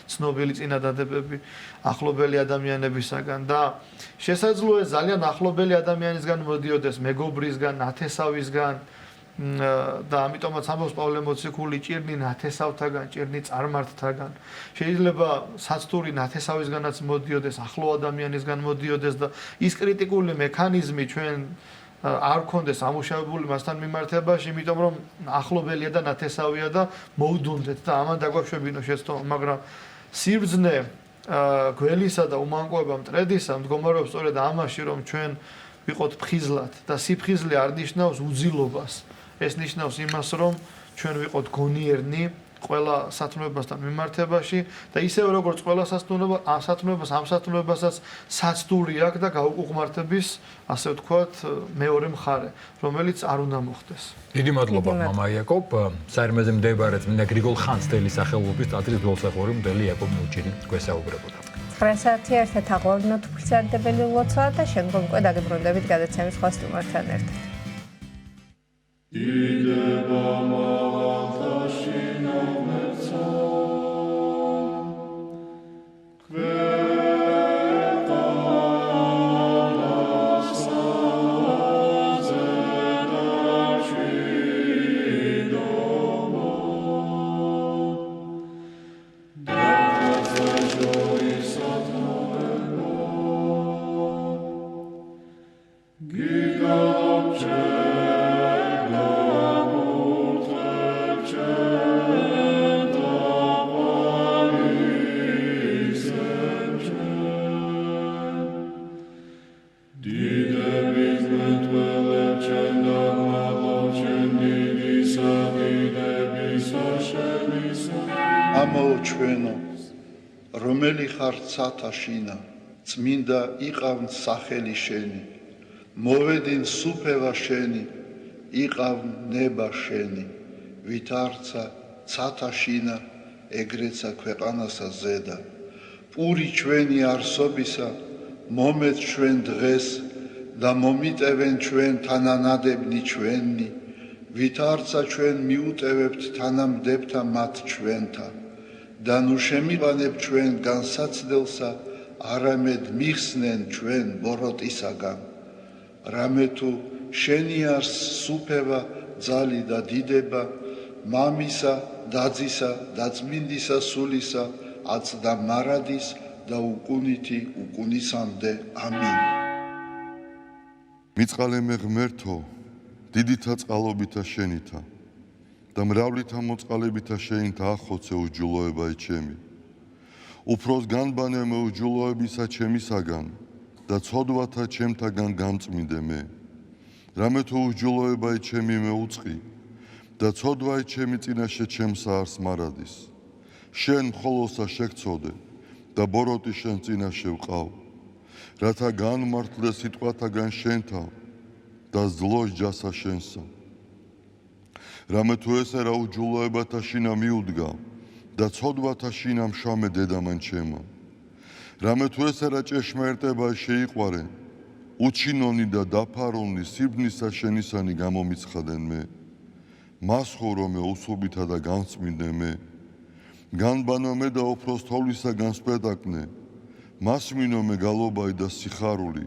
ცნობილი წინადადებები ახლობელი ადამიანებისაგან და შესაძლოა ძალიან ახლობელი ადამიანისგან მოდიოდეს, მეგობრისგან, ნათესავისგან და ამიტომაც ამბობს პავლე მოციქული ჭირნი ნათესავთაგან, ჭირნი წარმართთაგან. შეიძლება საცტური ნათესავისგანაც მოდიოდეს, ახლო ადამიანისგან მოდიოდეს და ის კრიტიკული მექანიზმი ჩვენ არ გქონდეს ამუშავებული მასთან მიმართებაში, იმიტომ რომ ახლობელია და ნათესავია და მოვდუნდეთ და ამან დაგვაშვებინო შეცდომა, მაგრამ სიბრძნე გველისა და უმანკოება მტრედისა მდგომარეობს სწორედ ამაში, რომ ჩვენ ვიყოთ ფხიზლად და სიფხიზლე არ ნიშნავს უძილობას. ეს ნიშნავს იმას, რომ ჩვენ ვიყოთ გონიერნი ყველა სათნოებასთან მიმართებაში და ისევე როგორც ყველა სათნოებას ამ სათნოებასაც საცდური აქვს და გაუკუღმართების, ასე ვთქვათ, მეორე მხარე, რომელიც არ უნდა მოხდეს. დიდი მადლობა მამა იაკობ. საერთმეზე მდებარე წმინდა გრიგოლ ხანძთელის სახელობის ტაძრის მძღოლსაყორი მდელი იაკობ მუჭირი გვესაუბრებოდა. 9 საათი ერთად აღვარდნოთ უფლისარდებელი ლოცვა და შემდგომ უკვე დაგიბრუნდებით გადაცემის სხვა სტუმართან ერთად. დიდება მაღალთაში ნომერცა ამოჩვენო, რომელი ხარ ცათაშინა, წმინდა იყავნ სახელი შენი, მოვედინ სუფევა შენი, იყავნ ნება შენი, ვით არცა ცათაშინა, ეგრეცა ქვეყანასა ზედა, პური ჩვენი არსობისა, მომეთ ჩვენ დღეს და მომიტევენ ჩვენ თანანადებნი ჩვენი, ვით არცა ჩვენ მიუტევებთ თანამდებთა მათ ჩვენთა. და ნუ შემიყანებ ჩვენ განსაცდელსა, არამედ მიხსნენ ჩვენ ბოროტისაგან. რამე თუ შენი არს სუფევა, ძალი და დიდება, მამისა, დაძისა და წმინდისა სულისა, აცდა მარადის და უკუნითი უკუნისამდე. ამინ. მიწყალე მე ღმერთო, დიდითა წყალობითა შენითა და მრავლითა მოწყალებითა შენითა ახოცე უჯულოებაი ჩემი. უფროს განბანე მე უჯულოებისა ჩემისაგან და ცოდვათა ჩემთაგან გამწმინდე მე. რამე თუ უჯულოებაი ჩემი მე უწყი და ცოდვაი ჩემი წინაშე ჩემსა არს მარადის. შენ მხოლოსა შეგწოდე და ბოროტი შენ წინაშე ვყავ, რათა განმართლე სიტყვათაგან შენთა და ზლოს ჯასა შენსა. რამე თუ ესე რა უჯულოებათა შინა მიუდგა და ცოდვათა შინა მშამე დედამან ჩემო. რამე თუ ესე რა ჭეშმარიტება შეიყვარე, უჩინონი და დაფარონი სიბნისა შენისანი გამომიცხადენ მე. მას ხორო მე უსუბითა და განწმინდე მე. განბანო მე და უფროს თოვლისაგან სპეტაკნე, მას მინო მე გალობაი და სიხარული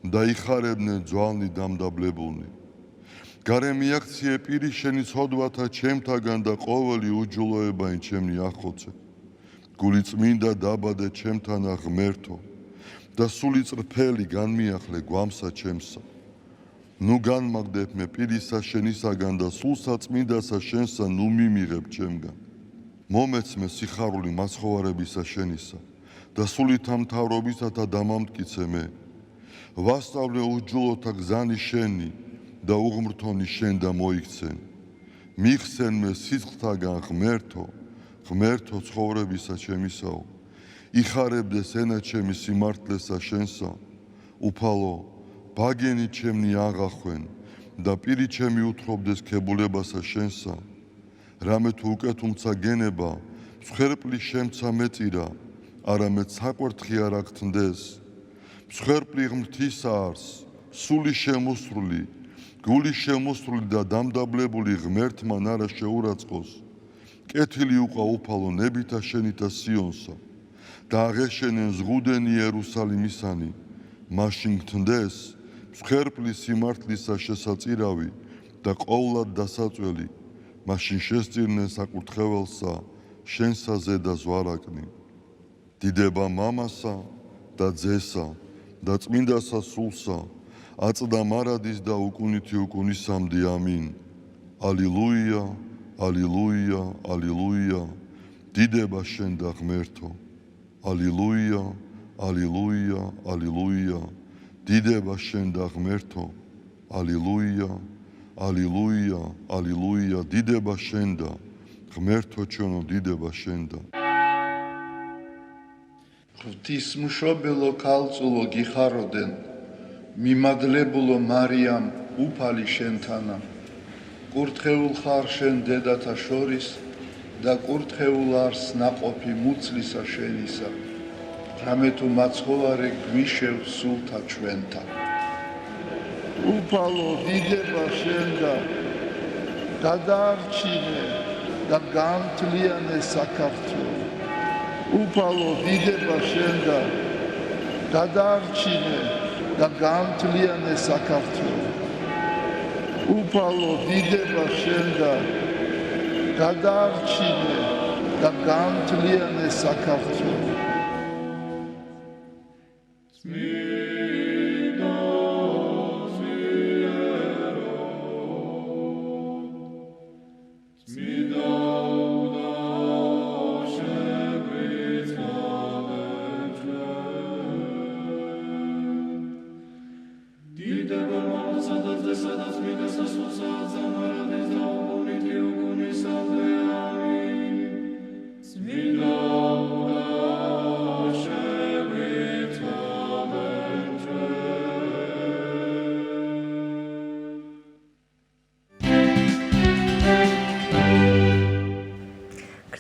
და იხარებდნენ ძვალნი დამდაბლებულნი. გარე მიაქციე პირი შენი ცოდვათა ჩემთაგან და ყოველი უჯულოებაი ჩემნი ახოცე. გული წმინდა დაბადე ჩემთანა ღმერთო და სული წრფელი განმიახლე გვამსა ჩემსა. ნუ განმაგდებ მე პირისა შენისაგან და სულსა წმინდასა შენსა ნუ მიმიღებ ჩემგან. მომეც მე სიხარული მაცხოვარებისა შენისა და სულითა მთავრობისათა დამამტკიცე მე. ვასწავლე უჯულოთა გზანი შენი და უღმრთონი შენ და მოიქცენ. მიხსენ მე სიცხთაგან ღმერთო, ღმერთო ცხოვრებისა ჩემისაო. იხარებდეს ენა ჩემი სიმართლესა შენსა, უფალო, ბაგენი ჩემნი აღახვენ და პირი ჩემი უთხრობდეს ქებულებასა შენსა. რამე თუ უკეთუმცა გენება, მსხვერპლი შემცა მეწირა, არამედ საკვერთხი არ აგთნდეს. მსხვერპლი ღმრთისა არს, სული შემოსრული, გული შემოსრული და დამდაბლებული ღმერთმან არა შეურაცხყოს. კეთილი უყვა უფალო ნებითა შენითა სიონსა და აღეშენენ ზღუდენი იერუსალიმისანი, მაშინ გთნდეს მსხვერპლი სიმართლისა შესაწირავი და ყოვლად დასაწველი, მაშინ შესწირნე საკურთხეველსა, შენსა ზედას ვარაკნი. დიდება მამასა და ძესა და წმინდასა სულსა, აწდა მარადის და უკუნითი უკუნისამდე ამინ. ალილუია, ალილუია, ალილუია, დიდება შენ და ღმერთო. ალილუია, ალილუია, ალილუია, დიდება შენ და ღმერთო. ალილუია, ალილუია, ალილუია, დიდება შენ და ღმერთო ჩვენო, დიდება შენ და. ღვთისმშობელო ქალწულო გიხაროდენ, მიმადლებულო მარიამ უფალი შენთანა, კურთხეულ ხარ შენ დედათა შორის და კურთხეულ არს ნაყოფი მუცლისა შენისა, რამე თუ მაცხოვარი გვიშევ სულთა ჩვენთა. უფალო დიდება შენ და გადაარჩინე და გამთლიანე საქართველო. უფალო დიდება შენ და გადაარჩინე და გამთლიანე საქართველო. უფალო დიდება შენ და გადაარჩინე და გამთლიანე საქართველო.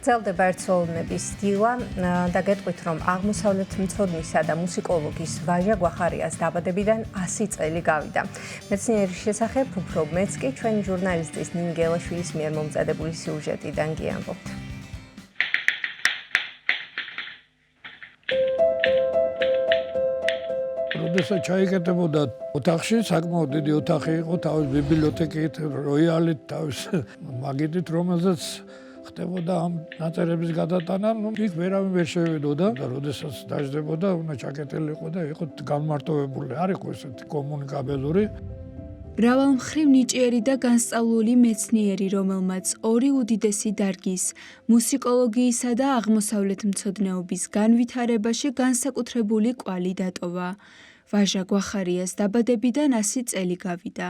გრძელდება ერთსოლნების დილა და გეტყვით, რომ აღმოსავლეთმცოდნისა და მუსიკოლოგის ვაჟა გვახარიას დაბადებიდან 100 წელი გავიდა. მეცნიერის შესახებ უფრო მეც კი ჩვენი ჟურნალისტის ნინ გელაშვილის მიერ მომზადებული სიუჟეტიდან გიამბობთ. როდესაც ჩაიკეტებოდა ოთახში, საკმაოდ დიდი ოთახი იყო, თავის ბიბლიოთეკით, როიალით, თავის მაგიდით, რომელზეც ხდებოდა ამ ნაწერების გადატანა, იქ ვერავინ ვერ შევიდოდა და როდესაც დაждდებოდა, უნდა ჩაკეტილიყო და იყო განმარტოვებული, არ იყო ესეთი კომუნიკაბელური. მრავალმხრივ ნიჭიერი და განსწავლული მეცნიერი, რომელმაც ორი უდიდესი დარგის, მუსიკოლოგიისა და აღმოსავლეთმცოდნეობის განვითარებაში განსაკუთრებული კვალი დატოვა. ვაჟა გვახარიას დაბადებიდან 100 წელი გავიდა.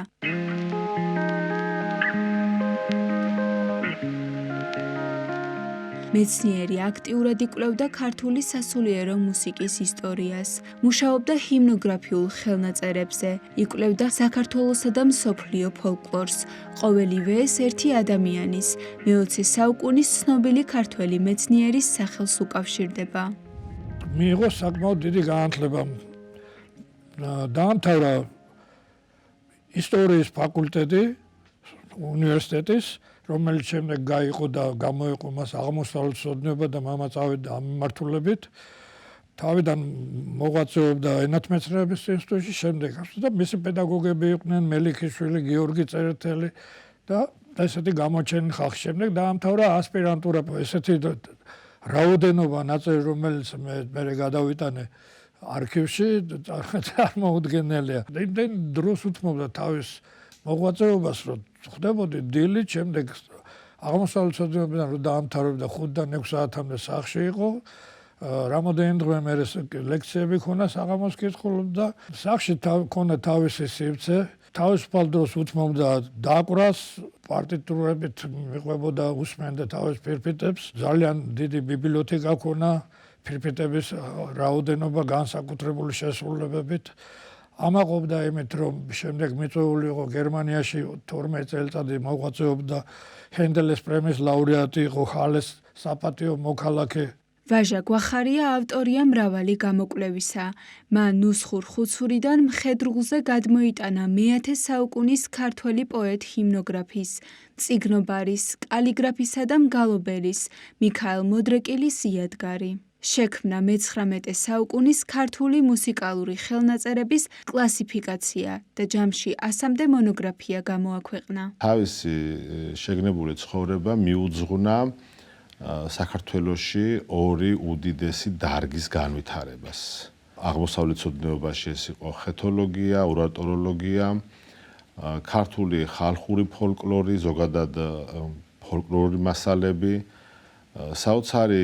მეცნიერი აქტიურად იკვლევდა ქართული სასულიერო მუსიკის ისტორიას, მუშაობდა ჰიმნოგრაფიულ ხელნაწერებზე, იკვლევდა საქართველოსა და მსოფლიო ფოლკლორს, ყოველივე ეს ერთი ადამიანის, მე-20 საუკუნის ცნობილი ქართველი მეცნიერის სახელს უკავშირდება. მიიღო საკმაოდ დიდი განათლება. დაამთავრა ისტორიის ფაკულტეტი უნივერსიტეტის, რომელიც შემდეგ გაიყო და გამოიყო მას აღმოსავლეთმცოდნეობა და მამა წავიდა ამ მიმართულებით. თავიდან მოღვაწეობდა ენათმეცნიერების ინსტიტუტში, შემდეგ და მისი პედაგოგები იყვნენ მელიქიშვილი, გიორგი წერეთელი და ესეთი გამოჩენილი ხალხი. შემდეგ დაამთავრა ასპირანტურა, ესეთი რაოდენობა ნაწერი, რომელიც მე გადავიტანე არქივში, წარმოუდგენელია. იმდენ დროს უთმობდა თავის მოღვაწეობას, რომ ხდებოდი დილით, შემდეგ აღმოსავლეთმცოდნეობიდან რომ დაამთავრებდა 5-დან 6 საათამდე სახლში იყო. რამოდენი დღე მერე ლექციები ქონდა, საღამოს კითხულობდა. სახლში ქონდა თავისი სივრცე, თავისუფალ დროს უთმობდა დაკვრას, პარტიტურებით მიყვებოდა, უსმენდა თავის ფირფიტებს. ძალიან დიდი ბიბლიოთეკა ქონდა, ფირფიტების რაოდენობა განსაკუთრებული შესრულებებით. ამაყობდა იმით, რომ შემდეგ მიწვეული იყო გერმანიაში 12 წელიწადი მოღვაწეობდა, ჰენდელის პრემიის ლაურეატი იყო, ჰალეს საპატიო მოქალაქე. ვაჟა გვახარია ავტორია მრავალი გამოკვლევისა. მან ნუსხურ ხუცურიდან მხედრულზე გადმოიტანა მე-10 საუკუნის ქართველი პოეტ ჰიმნოგრაფის, წიგნობარის, კალიგრაფისა და მგალობელის, მიქაელ მოდრეკილის იადგარი. შექმნა მე-19 საუკუნის ქართული მუსიკალური ხელნაწერების კლასიფიკაცია და ჯამში 100-მდე მონოგრაფია გამოაქვეყნა. თავისი შეგნებული ცხოვრება მიუძღვნა საქართველოში ორი უდიდესი დარგის განვითარებას. აღმოსავლეთ ცოდნეობაში ეს იყო ხეთოლოგია, ურატოროლოგია, ქართული ხალხური ფოლკლორი, ზოგადად ფოლკლორული მასალები, საოცარი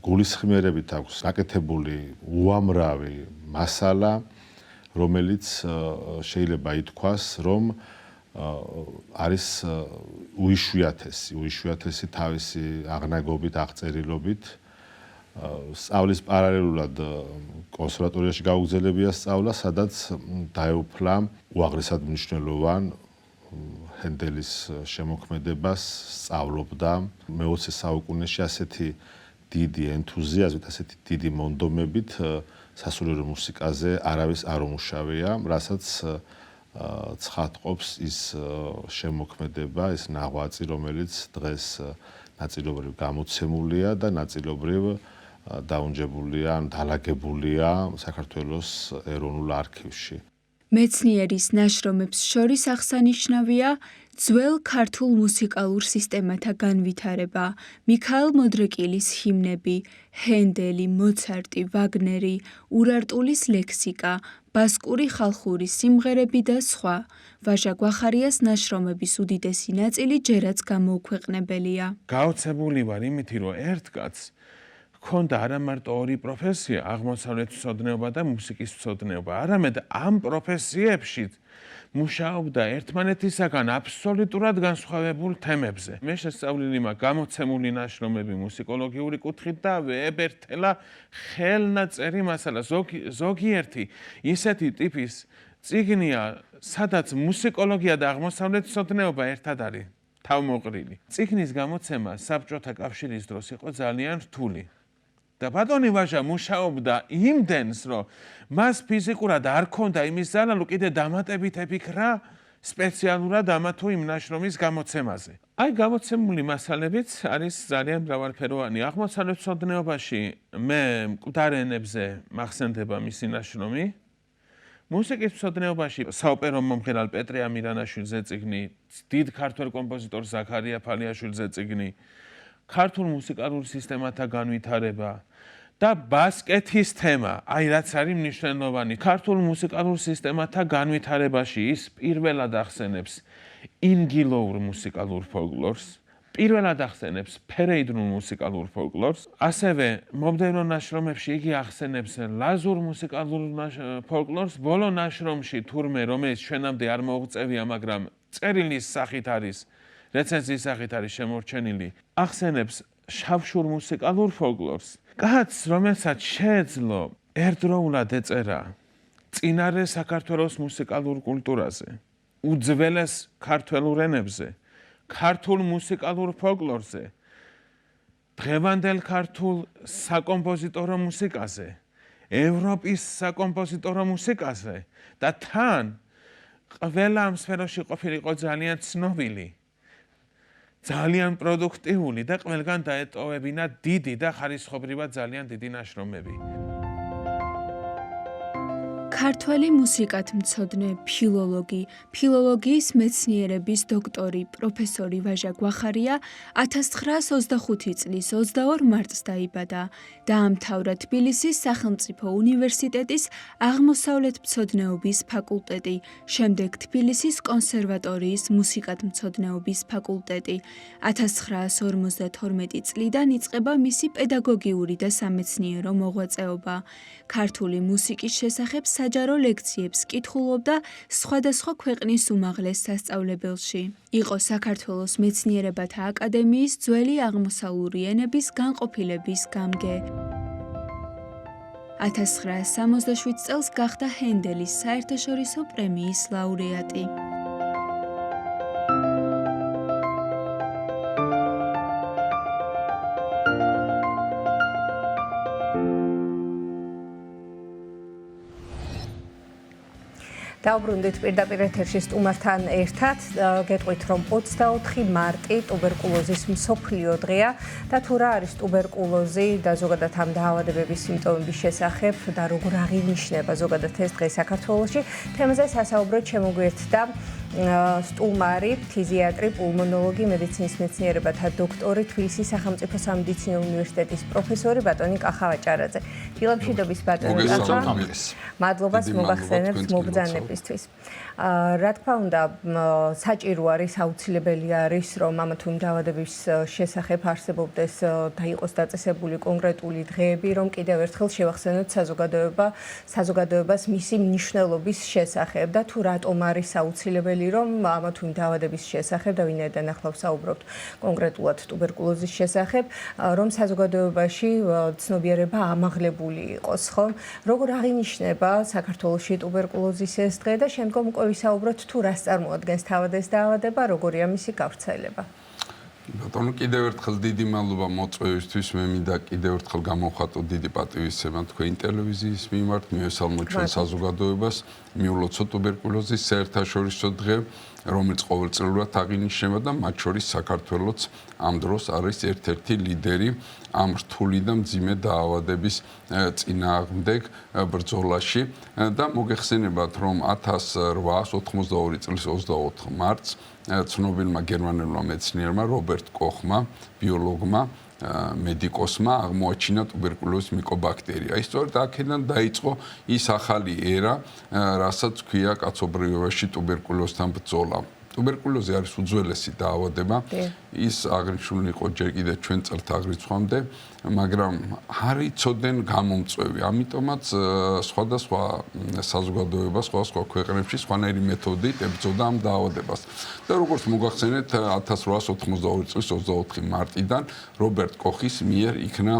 გულისხმიერებით აქვს გაკეთებული უამრავი მასალა, რომელიც შეიძლება ითქვას, რომ არის უიშვიათესი თავისი აღნაგობით, აღწერილობით. სწავლის პარალელურად კონსერვატორიაში გაუგზელებია სწავლა, სადაც დაეუფლა უაღრესად მნიშვნელოვან ჰენდელის შემოქმედებას, სწავლობდა მე-20 საუკუნეში ასეთი დიდი ენთუზიაზმით, ასეთი დიდი მონდომებით სასულიერო მუსიკაზე არავის არ უმუშავია, რასაც ცხადყოფს ის შემოქმედება, ეს ნაღვაწი, რომელიც დღეს ნაწილობრივ გამოცემულია და ნაწილობრივ დაუნჯებულია, დალაგებულია საქართველოს ეროვნულ არქივში. მეცნიერის ნაშრომებს შორის აღსანიშნავია ძველ ქართულ მუსიკალურ სისტემათა განვითარება, მიქაელ მოდრეკილის ჰიმნები, ჰენდელი, მოცარტი, ვაგნერი, ურარტულის ლექსიკა, ბასკური ხალხური სიმღერები და სხვა. ვაჟა გვახარიას ნაშრომების უდიდესი ნაწილი ჯერაც გამოუქვეყნებელია. გაოცებული ვარ იმით, რომ ერთ კაცს ჰქონდა არა მარტო ორი პროფესია, აღმოსავლეთ მცოდნეობა და მუსიკის მცოდნეობა, არამედ ამ პროფესიებში მუშაობდა ერთმანეთისაგან აბსოლუტურად განსხვავებულ თემებზე. მე შესწავლილი მაქვს გამოცემული ნაშრომები მუსიკოლოგიური კუთხით და ვებერთელა ხელნაწერი მასალა. ზოგიერთი ისეთი ტიპის წიგნია, სადაც მუსიკოლოგია და აღმოსავლეთ მცოდნეობა ერთად არის თავმოყრილი. წიგნის გამოცემა საბჭოთა კავშირის დროს იყო ძალიან რთული. და ბატონი ვაჟა მუშაობდა იმდენს, რომ მას ფიზიკურად არ ქონდა იმის ძალა, კიდე დამატებით ებიქრა სპეციალურად ამა თუ იმ ნაშრომის გამოცემაზე. აი გამოცემული მასალებიც არის ძალიან მრავალფეროვანი. აღმოსავლეთ მცოდნეობაში მე მკვდარ ენებზე მახსენდება მისი ნაშრომი. მუსიკის მცოდნეობაში საოპერო მომღერალ პეტრე ამირანაშვილზე წიგნი, დიდ ქართველ კომპოზიტორ ზაქარია ფალიაშვილზე წიგნი, ქართულ მუსიკალურ სისტემათა განვითარება და ბასკეთის თემა, აი რაც არის მნიშვნელოვანი. ქართულ მუსიკალურ სისტემათა განვითარებაში ის პირველად ახსენებს ინგილოურ მუსიკალურ ფოლკლორს, პირველად ახსენებს ფერეიდნულ მუსიკალურ ფოლკლორს, ასევე მომდევნო ნაშრომებში იგი ახსენებს ლაზურ მუსიკალურ ფოლკლორს, ბოლო ნაშრომში თურმე, რომელიც ჩვენამდე არ მოუღწევია, მაგრამ წერილის სახით არის, რეცენზიის სახით არის შემორჩენილი, ახსენებს შავშურ მუსიკალურ ფოლკლორს. კაცს, რომელსაც შეეძლო ერთდროულად ეწერა წინარე საქართველოს მუსიკალურ კულტურაზე, უძველეს ქართველურ ენებზე, ქართულ მუსიკალურ ფოლკლორზე, დღევანდელ ქართულ საკომპოზიტორო მუსიკაზე, ევროპის საკომპოზიტორო მუსიკაზე და თან ყველა ამ სფეროში ყოფილიყო ძალიან ცნობილი, ძალიან პროდუქტიული და ყველგან დაეტოვებინა დიდი და ხარისხობრივად ძალიან დიდი ნაშრომები. ქართველი მუსიკათმცოდნე, ფილოლოგი, ფილოლოგიის მეცნიერების დოქტორი, პროფესორი ვაჟა გვახარია 1925 წლის 22 მარტს დაიბადა. დაამთავრა თბილისის სახელმწიფო უნივერსიტეტის აღმოსავლეთმცოდნეობის ფაკულტეტი, შემდეგ თბილისის კონსერვატორიის მუსიკათმცოდნეობის ფაკულტეტი. 1952 წლიდან იწყება მისი პედაგოგიური და სამეცნიერო მოღვაწეობა. ქართული მუსიკის შესახებ საჯარო ლექციებს კითხულობდა სხვადასხვა ქვეყნის უმაღლეს სასწავლებელში. იყო საქართველოს მეცნიერებათა აკადემიის ძველი აღმოსავლური ენების განყოფილების გამგე. 1967 წელს გახდა ჰენდელის საერთაშორისო პრემიის ლაურეატი. დაუბრუნდით პირდაპირ ეთერში სტუმართან ერთად. გეტყვით, რომ 24 მარტი ტუბერკულოზის მსოფლიო დღეა და თუ რა არის ტუბერკულოზი და ზოგადად ამ დაავადებების სიმპტომების შესახებ და როგორ აღინიშნება ზოგადად ეს დღე საქართველოში, თემაზე სასაუბროდ შემოგვერთდა სტუმარი, ფთიზიატრი, პულმონოლოგი, მედიცინის მეცნიერებათა დოქტორი, თბილისის სახელმწიფო სამედიცინო უნივერსიტეტის პროფესორი ბატონი კახავაჭარაძე. დილამშვიდობის ბატონო კახა. მადლობას მოგახსენებთ მობრძანებისთვის. რა თქმა უნდა, საჭირო არის, აუცილებელი არის, რომ ამა თუ იმ დაავადების შესახებ არსებობდეს და იყოს დაწესებული კონკრეტული დღეები, რომ კიდევ ერთხელ შევახსენოთ საზოგადოებას მისი მნიშვნელობის შესახებ და თუ რატომ არის აუცილებელი, რომ ამა თუ იმ დაავადების შესახებ და ვინაიდან ახლა ვსაუბრობთ კონკრეტულად ტუბერკულოზის შესახებ, რომ საზოგადოებაში ცნობიერება ამაღლებული იყოს, ხომ? როგორ აღინიშნება საქართველოში ტუბერკულოზის ეს დღე და შემდგომ უკვე ვისაუბროთ თუ რას წარმოადგენს თავად ეს დაავადება, როგორია მისი გავრცელება. ბატონო, კიდევ ერთხელ დიდი მადლობა მოწვევისთვის. მე მინდა კიდევ ერთხელ გამოვხატო დიდი პატივისცემა თქვენი ტელევიზიის მიმართ, მივესალმოთ ჩვენ საზოგადოებას, მივლოცოთ ტუბერკულოზის საერთაშორისო დღე, რომელიც ყოველწლიურად აღინიშნება და მათ შორის საქართველოც ამ დროს არის ერთ-ერთი ლიდერი ამ რთული და მძიმე დაავადების წინააღმდეგ ბრძოლაში და მოგეხსენებათ, რომ 1882 წლის 24 მარტს ცნობილმა გერმანელმა მეცნიერმა რობერტ კოხმა, ბიოლოგმა, მედიკოსმა აღმოაჩინა ტუბერკულოზის მიკობაქტერია. სწორედ აქედან დაიწყო ის ახალი ერა, რასაც ქვია კაცობრიობაში ტუბერკულოზთან ბრძოლა. ტუბერკულოზი არის უძველესი დაავადება. ის აღნიშნული იყო ჯერ კიდევ ჩვენ წელთაღრიცხვამდე, მაგრამ არ იცოდნენ გამომწვევი. ამიტომაც სხვადასხვა საზოგადოება, სხვადასხვა ქვეყნებში სხვანაირი მეთოდით ებრძოდა ამ დაავადებას. და როგორც მოგახსენეთ, 1882 წლის 24 მარტიდან რობერტ კოხის მიერ იქნა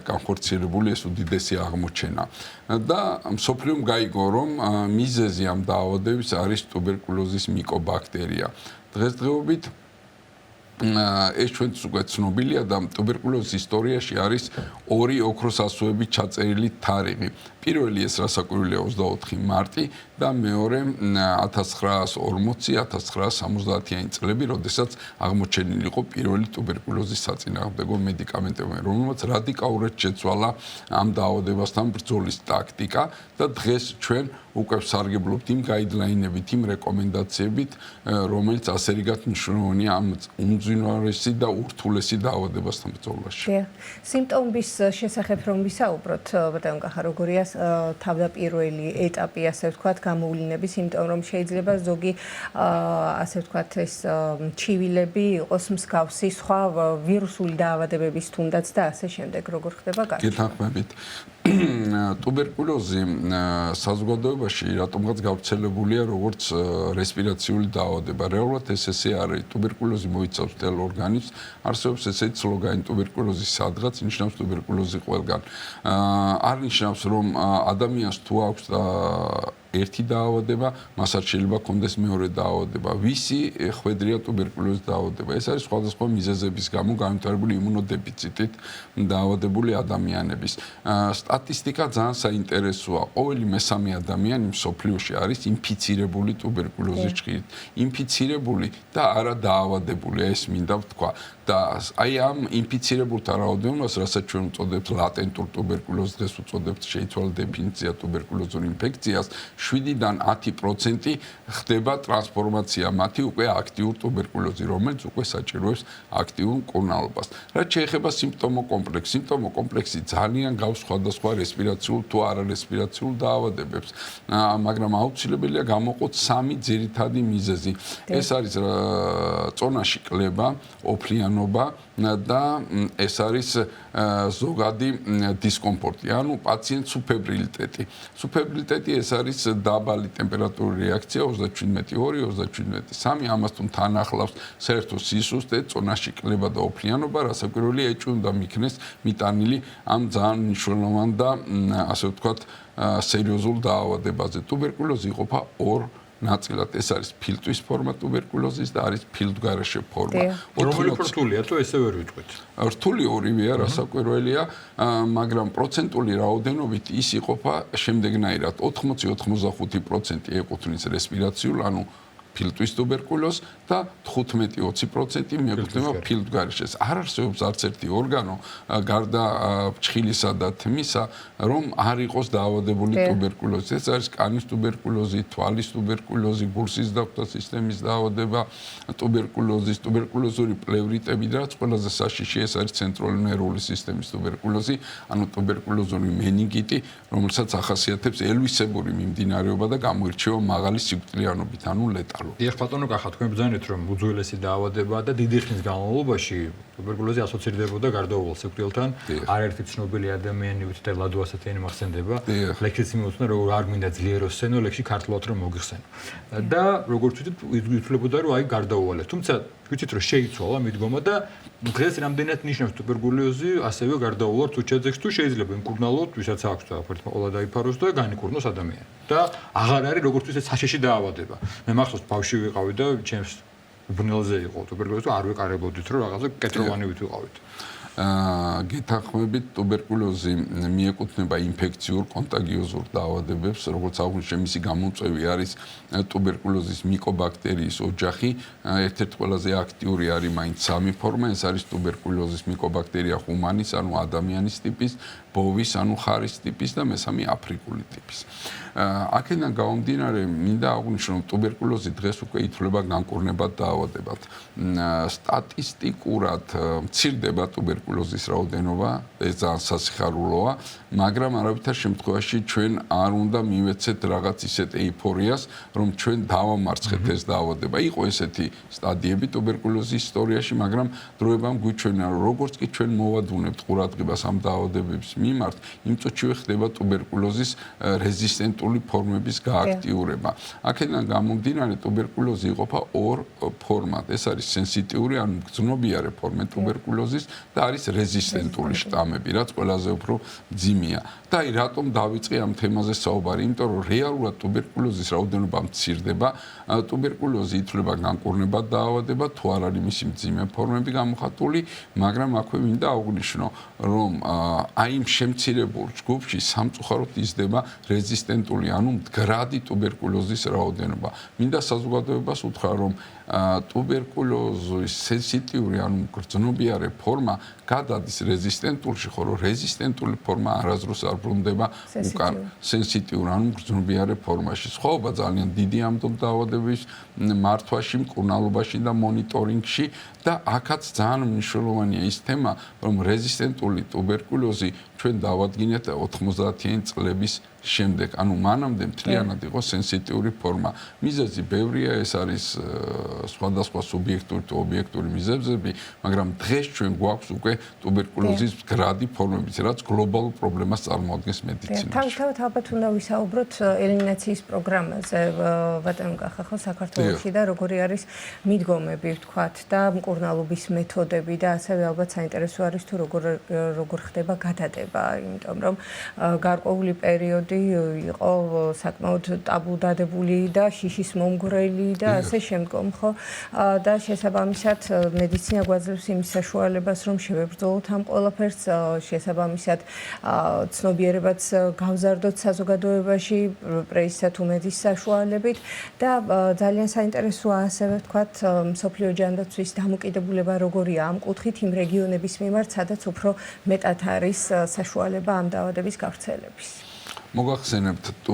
განხორციელებული ეს უდიდესი აღმოჩენა. და მსოფლიომ გაიგო, რომ მიზეზი ამ დაავადების არის ტუბერკულოზის მიკობაქტერია. დღესდღეობით ეს ჩვენთვის უკვე ცნობილია და ტუბერკულოზის ისტორიაში არის ორი ოქროს ასოებით ჩაწერილი თარიღი. პირველი ეს რასაკვირველია 24 მარტი და მეორე 1940-1970-იანი წლები, როდესაც აღმოჩენილი იყო პირველი ტუბერკულოზის საწინააღმდეგო მედიკამენტები, რომელმაც რადიკალურად შეცვალა ამ დაავადებასთან ბრძოლის ტაქტიკა და დღეს ჩვენ უკვე ვსარგებლობთ იმ გაიდლაინებით, იმ რეკომენდაციებით, რომელიც ასე რიგად მნიშვნელოვანია ამ უმძიმესი და ურთულესი დაავადებასთან ბრძოლაში. სიმპტომების შესახებ რომ ვისაუბროთ, ბატონო კახა, როგორია თავდაპირველი ეტაპი, ასე ვთქვათ, გამოვლინების, იმიტომ რომ შეიძლება ზოგი ასე ვთქვათ, ეს ჩივილები იყოს მსგავსი სხვა ვირუსული დაავადებების თუნდაც და ასე შემდეგ, როგორ ხდება გარჩევა. გეთანხმებით. ტუბერკულოზი საზოგადოებაში რატომღაც გავრცელებულია როგორც რესპირაციული დაავადება. რეალურად ესე არის. ტუბერკულოზი მოიცავს მთელ ორგანიზმს, არსებობს ესეთი სლოგანი ტუბერკულოზი სადღაც, ნიშნავს ტუბერკულოზი ყველგან. არ ნიშნავს, რომ ადამიანს თუ აქვს ერთი დაავადება, მასაც შეიძლება კონდეს მეორე დაავადება. ვისი ხვედრია ტუბერკულოზის დაავადება? ეს არის სხვადასხვა მიზეზების გამო განვითარებული იმუნოდეფიციტით დაავადებული ადამიანების. სტატისტიკა ძალიან საინტერესოა. ყოველი მესამე ადამიანი მსოფლიოში არის ინფიცირებული ტუბერკულოზის ჭხირით. ინფიცირებული და არა დაავადებული, ეს მინდა ვთქვა. და აი ამ ინფიცირებულთა რაოდენობას, რასაც ჩვენ ვწოდებთ ლატენტურ ტუბერკულოზს, დღეს ვწოდებთ შეიცვალა დეფინიცია ტუბერკულოზურ ინფექციას, 7-დან 10% ხდება ტრანსფორმაცია მათი უკვე აქტიურ ტუბერკულოზი, რომელიც უკვე საჭიროებს აქტიურ მკურნალობას. რაც შეეხება სიმპტომოკომპლექსს, სიმპტომოკომპლექსი ძალიან გავს სხვადასხვა რესპირაციულ თუ არარესპირაციულ დაავადებებს, მაგრამ აუცილებელია გამოყოთ 3 ძირითადი მიზეზი. ეს არის წონაში კლება, ოფლიანობა და ეს არის ზოგადი დისკომფორტი, ანუ პაციენტს უფებრილიტეტი. უფებრილიტეტი ეს არის დაბალი ტემპერატურის რეაქცია 37.2, 37.3, ამასთან თან ახლავს საერთო სისუსტე, წონაში კლება და ოფლიანობა, რასაკვირველია ეჭვი უნდა მიქნეს მიტანილი ამ ძალიან მნიშვნელოვან და ასე ვთქვათ სერიოზულ დაავადებაზე. ტუბერკულოზი იყოფა ორ ნაწილად ეს არის ფილტვის ფორმა ტუბერკულოზის და არის ფილტვგარეშე ფორმა. რომელი რთულია თუ ესე ვერ ვიტყვით? რთული ორივეა, რასაკვირველია, მაგრამ პროცენტული რაოდენობით ის იყოფა შემდეგნაირად: 80-85% ეკუთვნის რესპირაციულ, ანუ ფილტვის ტუბერკულოზს და 15-20% მიეკუთვნება ფილტვგარეშეს. არ არსებობს არც ერთი ორგანო გარდა ფრჩხილისა და თმისა, რომ არ იყოს დაავადებული ტუბერკულოზით. ეს არის კანის ტუბერკულოზი, თვალის ტუბერკულოზი, გულსის დახვდა სისტემის დაავადება, ტუბერკულოზური პლევრიტები და რაც ყველაზე საშიშია, ეს არის ცენტრალური ნერვული სისტემის ტუბერკულოზი, ანუ ტუბერკულოზური მენინგიტი, რომელსაც ახასიათებს ელვისებური მიმდინარეობა და გამოირჩევა მაღალი სიკვდილიანობით, ანუ ლეტალობით. დიახ, ბატონო, კახა, თქვენ ბრძანეთ, რომ უძველესი დაავადებაა და დიდი ხნის განმავლობაში ტუბერკულოზი ასოცირდებოდა გარდაუვალ სიკვდილთან. არაერთი ცნობილი ადამიანი ვითარ ლადო ასათიანი მახსენდება. ლექციაც მიუძღვნა, რომ არ მინდა ძლიერო სცენო, ლექსი ქართულად რომ მოგიხსენო. და როგორც ვთქვით, ითვლებოდა, რომ აი გარდაუვალე. თუმცა ვიცით, რომ შეიცვალა მიდგომა და დღეს რამდენად ნიშნავს ტუბერკულოზი ასევე გარდაუვალ უჩაძექს თუ შეიძლება იმკურნალოთ, ვისაც აქვს და აფერტმა ყოლა დაიფაროს და განიკურნოს ადამიანი. და აღარ არის როგორც ვთქვით, საშიში დაავადება. მე მახსოვს ბავშვი ვიყავი და ჩემს ბრნელზე იყო ტუბერკულოზი და არ ვიყარებოდით, რომ რაღაცა კეთროვანი ვიყავით. გეთანხმებით, ტუბერკულოზი მიეკუთვნება ინფექციურ კონტაგიოზურ დაავადებებს, როგორც აღვნიშნე, მისი გამომწვევი არის ტუბერკულოზის მიკობაქტერიის ოჯახი. ერთ-ერთი ყველაზე აქტიური არის მაინც სამი ფორმა, ეს არის ტუბერკულოზის მიკობაქტერია ჰუმანის, ანუ ადამიანის ტიპის, ბოვის, ანუ ხარის ტიპის და მესამე აფრიკული ტიპის. აქედან გამომდინარე, მინდა აღვნიშნო, რომ ტუბერკულოზი დღეს უკვე ითვლება განკურნებად დაავადებად. სტატისტიკურად მცირდება ტუბერკულოზის რაოდენობა, ეს ძალიან სასიხარულოა, მაგრამ არავითარ შემთხვევაში ჩვენ არ უნდა მივეცეთ რაღაც ისეთ ეიფორიას, რომ ჩვენ დავამარცხეთ ეს დაავადება. იყო ესეთი სტადიები ტუბერკულოზის ისტორიაში, მაგრამ დროებამ გვიჩვენა, რომ როგორც კი ჩვენ მოვადუნებთ ყურადღებას ამ დაავადებების მიმართ, იმ წუთშივე ხდება ტუბერკულოზის რეზისტენტული ფორმების გააქტიურება. აქედან გამომდინარე, ტუბერკულოზი იყოფა ორ ფორმად. ეს არის სენსიტიური, ანუ გრძნობიარე ფორმა ტუბერკულოზის და არის რეზისტენტული შტამები, რაც ყველაზე უფრო მძიმეა. და აი რატომ დავიწყე ამ თემაზე საუბარი? იმიტომ რომ რეალურად ტუბერკულოზის რაოდენობა მცირდება, ტუბერკულოზი ითვლება განკურნებად დაავადება, თუ არ არის მისი მძიმე ფორმები გამოხატული, მაგრამ აქვე მინდა აღვნიშნო, რომ აი იმ შემცირებულ ჯგუფში სამწუხაროდ იზრდება რეზისტენტული, ანუ მდგრადი ტუბერკულოზის რაოდენობა. მინდა საზოგადოებას უთხრა, რომ ტუბერკულოზის სენსიტიური, ანუ გრძნობიარე ფორმა გადადის რეზისტენტულში, ხოლო რეზისტენტული ფორმა არასდროს არ ბრუნდება უკან სენსიტიურ, ანუ გრძნობიარე ფორმაში. სხვაობა ძალიან დიდი ამ დაავადების მართვაში, მკურნალობაში და მონიტორინგში და აქაც ძალიან მნიშვნელოვანია ის თემა, რომ რეზისტენტული ტუბერკულოზი ჩვენ დავადგინეთ 90-იანი წლების შემდეგ, ანუ მანამდე მთლიანად იყო სენსიტიური ფორმა. მიზეზი ბევრია, ეს არის სხვადასხვა სუბიექტური თუ ობიექტური მიზეზები, მაგრამ დღეს ჩვენ გვაქვს უკვე ტუბერკულოზის მდგრადი ფორმები, რაც გლობალურ პრობლემას წარმოადგენს მედიცინაში. თავთავად ალბათ უნდა ვისაუბროთ ელიმინაციის პროგრამაზე, ბატონო კახა, ხო, საქართველოში და როგორი არის მიდგომები, ვთქვათ, და მკურნალობის მეთოდები და ასევე ალბათ საინტერესო არის თუ როგორ ხდება გადადება, იმიტომ რომ გარკვეული პერიოდი იყო საკმაოდ ტაბუ დადებული და შიშის მომგვრელი და ასე შემდგომ, ხო, და შესაბამისად მედიცინა გვაძლევს იმის საშუალებას, რომ შევებრძოლოთ ამ ყველაფერს, შესაბამისად ცნობიერებაც გავზარდოთ საზოგადოებაში პრესისა თუ მედიის საშუალებით და ძალიან საინტერესოა ასევე ვთქვათ მსოფლიო ჯანდაცვის დამოკიდებულება როგორია ამ კუთხით იმ რეგიონების მიმართ, სადაც უფრო მეტად არის საშუალება ამ დაავადების გავრცელების. მოგახსენებთ,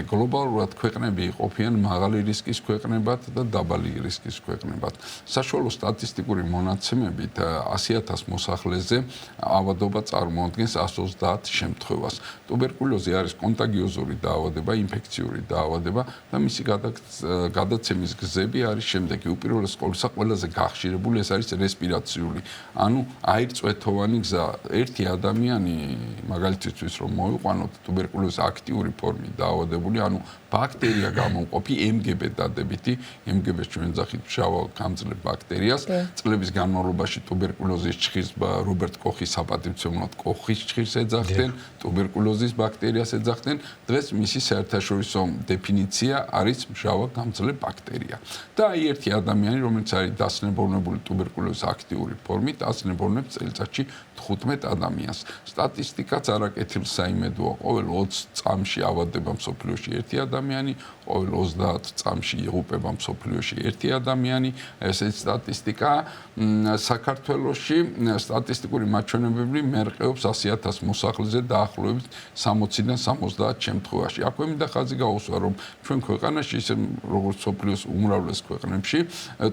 გლობალურად ქვეყნები იყოფიან მაღალი რისკის ქვეყნებად და დაბალი რისკის ქვეყნებად. საშუალო სტატისტიკური მონაცემებით 100,000 მოსახლეზე ავადობა წარმოადგენს 130 შემთხვევას. ტუბერკულოზი არის კონტაგიოზური დაავადება, ინფექციური დაავადება და მისი გადაცემის გზები არის შემდეგი. უპირველეს ყოვლისა, ყველაზე გახშირებული ეს არის რესპირაციული, ანუ აირწვეთოვანი გზა. ერთი ადამიანი მაგალითისთვის რომ მოვიყვანოთ ტუბერკულოზის აქტიური ფორმით დაავადებული, ანუ ბაქტერია გამომყოფი MGB დადებითი, MGB-ს ჩვენ ძახით მშავა გამძლე ბაქტერიას, წლების განმავლობაში ტუბერკულოზის ჭხირს რობერტ კოხის საპატივცემლოდ კოხის ჭხირს ეძახდნენ, ტუბერკულოზის ბაქტერიას ეძახდნენ, დღეს მისი საერთაშორისო დეფინიცია არის მშავა გამძლე ბაქტერია. და აი ერთი ადამიანი, რომელიც არის დასნებოვნებული ტუბერკულოზის აქტიური ფორმით, ასნებოვნებს წელიწადში 15 ადამიანს. სტატისტიკაც არაკეთილ საიმედოა, ყოველ 20 წამში ავადდება მსოფლიოში ერთი ადამიანი, ყოველ 30 წამში იღუპება მსოფლიოში ერთი ადამიანი. ესეც სტატისტიკაა. საქართველოში სტატისტიკური მაჩვენებლები მერყეობს 100,000 მოსახლეზე დაახლოებით 60-დან 70 შემთხვევაში. აქვე მინდა ხაზი გაუსვა, რომ ჩვენ ქვეყანაში, ისე როგორც მსოფლიოს უმრავლეს ქვეყნებში,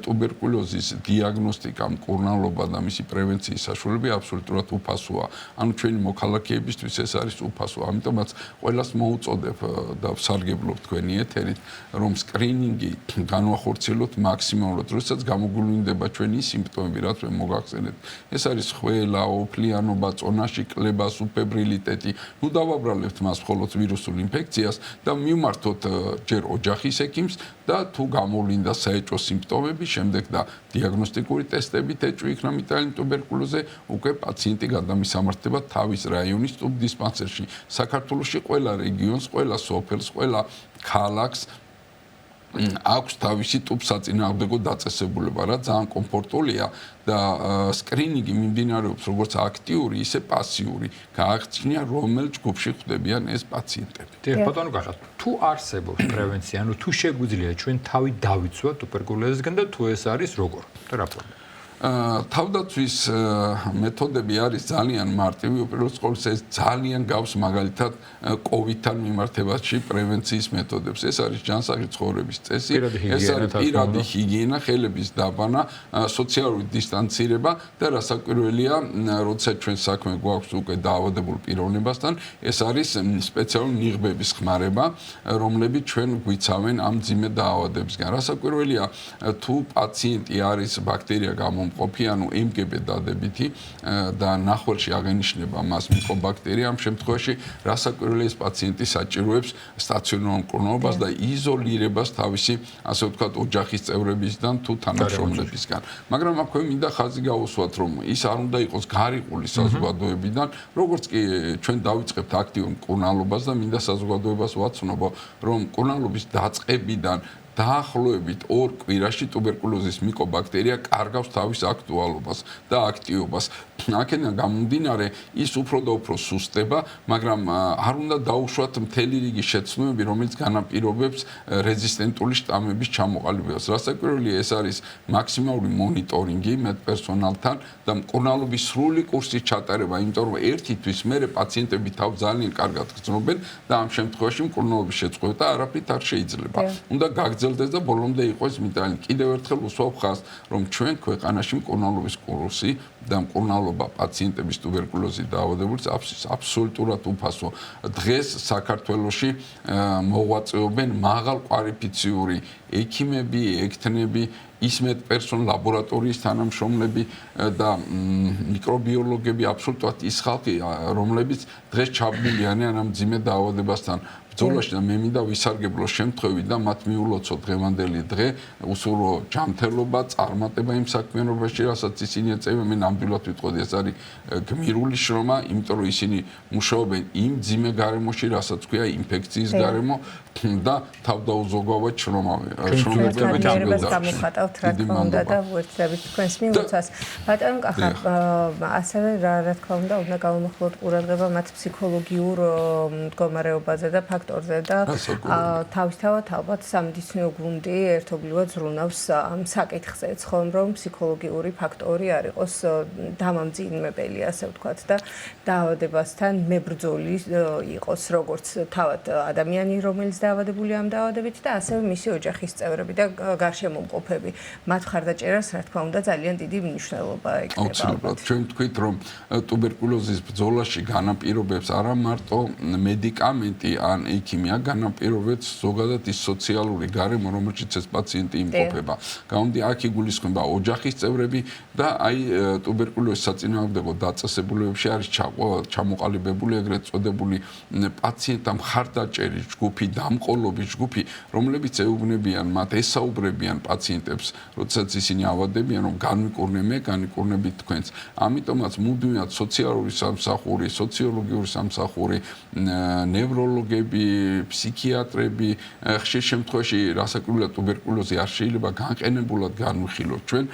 ტუბერკულოზის დიაგნოსტიკა, მკურნალობა და მისი პრევენციის საშუალებები აბსოლუტურად უფასოა. ანუ ჩვენი მოქალაქეებისთვის ეს არის უფასო. ამიტომაც ყველას მოუწოდებ და ვსარგებლობ თქვენი ეთერით, რომ სკრინინგი განვახორციელოთ მაქსიმალურად, როდესაც გამოგვივლინდება ჩვენი სიმპტომები, რაც მე მოგახსენეთ. ეს არის ხველა, ოფლიანობა, წონაში კლება, სუფებრილიტეტი. ნუ დავაბრალებთ მას მხოლოდ ვირუსულ ინფექციას და მივმართოთ ჯერ ოჯახის ექიმს და თუ გამოვლინდა საეჭვო სიმპტომები, შემდეგ და დიაგნოსტიკური ტესტებით ეჭვი იქნა მიტანილი ტუბერკულოზე, უკვე პაციენტი გადამისამართება თავის რაიონის ტუბდისპანსერში. საქართველოში ყველა რეგიონს, ყველა სოფელს, ყველა ქალაქს აქვს თავისი ტუბსაწინააღმდეგო დაწესებულება, რა ძალიან კომფორტულია და სკრინინგი მიმდინარეობს როგორც აქტიური, ისე პასიური. გააღწია რომელ ჯგუფში ხვდებიან ეს პაციენტები. ბატონო გახат, თუ არსებობს პრევენცია, ანუ თუ შეგვიძლია ჩვენ თავი დავიცვათ ტუბერკულოზისგან და თუ ეს არის როგორ? რა პრობლემა? თავდაცვის მეთოდები არის ძალიან მარტივი, უპირველეს ყოვლისა ეს ძალიან გავს მაგალითად COVID-თან მიმართებაში პრევენციის მეთოდებს. ეს არის ჯანსაღი ცხოვრების წესი, ეს არის პირადი ჰიგიენა, ხელების დაბანა, სოციალური დისტანცირება და რასაკვირველია, როდესაც ჩვენ საქმე გვაქვს უკვე დაავადებულ პიროვნებასთან, ეს არის სპეციალური ნიღბების ხმარება, რომლებიც ჩვენ გვიცავენ ამ მძიმე დაავადებისგან. რასაკვირველია, თუ პაციენტი არის ბაქტერია გამომყოფი, ანუ MGB დადებითი და ნახველში აღენიშნება მას მიკობაქტერია, ამ შემთხვევაში რასაკვირველია ეს პაციენტი საჭიროებს სტაციონარ მკურნალობას და იზოლირებას თავისი, ასე ვთქვათ, ოჯახის წევრებისგან თუ თანამშრომლებისგან. მაგრამ აქვე მინდა ხაზი გაუსვათ, რომ ის არ უნდა იყოს გარიყული საზოგადოებიდან, როგორც კი ჩვენ დავიწყებთ აქტიურ მკურნალობას და მინდა საზოგადოებას ვაცნობო, რომ მკურნალობის დაწყებიდან დაახლოებით 2 კვირაში ტუბერკულოზის მიკობაქტერია კარგავს თავის აქტუალობას და აქტიობას. აქედან გამომდინარე, ის უფრო და უფრო სუსტება, მაგრამ არ უნდა დაუშვათ მთელი რიგი შეცდომები, რომელიც განაპირობებს რეზისტენტული შტამების ჩამოყალიბებას. რასაკვირველია, ეს არის მაქსიმალური მონიტორინგი მედპერსონალთან და მკურნალობის სრული კურსის ჩატარება, იმიტომ რომ ერთი თვის მერე პაციენტები თავს ძალიან კარგად გრძნობენ და ამ შემთხვევაში მკურნალობის შეწყვეტა არაფრით არ შეიძლება. უნდა გაგრძელდეს და ბოლომდე იყოს მიტანილი. კიდევ ერთხელ უსვავ ხაზს, რომ ჩვენ ქვეყანაში მკურნალობის კურსი და მკურნალობა პაციენტების ტუბერკულოზით დაავადებულს აბსოლუტურად უფასო. დღეს საქართველოში მოღვაწეობენ მაღალკვალიფიციური ექიმები, ექთნები, ის მედპერსონალ ლაბორატორიის თანამშრომლები და მიკრობიოლოგები, აბსოლუტურად ის ხალხი, რომლებიც დღეს ჩაბმულიანენ ამ მძიმე დაავადებასთან ბრძოლაში და მე მინდა ვისარგებლო შემთხვევი და მათ მიულოცო დღევანდელი დღე უსურო ჯანმრთელობა, წარმატება იმ საქმიანობაში, რასაც ისინი ეწევიან. მე ნამდვილად ვიტყოდი, ეს არის გმირული შრომა, იმიტომ რომ ისინი მუშაობენ იმ მძიმე გარემოში, რასაც ქვია ინფექციის გარემო და თავდაუზოგავად შრომობენ ამერებას გამოხატავთ, რა თქმა უნდა და ვერთდებით თქვენს მიულოცას. ბატონო კახა, ასევე რა თქმა უნდა გავამახვილოთ ყურადღება მათ ფსიქოლოგიურ მდგომარეობაზე და ფაქტორზე და თავისთავად ალბათ სამედიცინო გუნდი ერთობლივად ზრუნავს ამ საკითხზეც, ხომ, რომ ფსიქოლოგიური ფაქტორი არ იყოს დამამძიმებელი, ასე ვთქვათ და დაავადებასთან მებრძოლი იყოს როგორც თავად ადამიანი, რომელიც დაავადებულია ამ დაავადებით და ასევე მისი ოჯახის წევრები და გარშემომყოფები. მათ მხარდაჭერას, რა თქმა უნდა, ძალიან დიდი მნიშვნელობა ეკნება. აუცილებლად ჩვენ ვთქვით, რომ ტუბერკულოზის ბრძოლაში განაპირობებს არა მარტო მედიკამენტი ან იქიმია, განაპირობეთ ზოგადად ის სოციალური გარემო, რომელშიც ეს პაციენტი იმყოფება. გამომდი აქ იგულისხმება ოჯახის წევრები და აი ტუბერკულოზის საწინააღმდეგო დაწესებულებებში არის ჩამოყალიბებული ეგრეთ წოდებული პაციენტთა მხარდაჭერის ჯგუფი, დამყოლობის ჯგუფი, რომლებიც ეუბნებიან მათ, ესაუბრებიან პაციენტებს, როდესაც ისინი ავადებიან, რომ განვიკურნებით თქვენს. ამიტომაც მუდმივად სოციალური სამსახური, სოციოლოგიური სამსახური, ნევროლოგები, ფსიქიატრები, ხშირ შემთხვევაში რასაკვირველია ტუბერკულოზი არ შეიძლება განყენებულად განვიხილოთ ჩვენ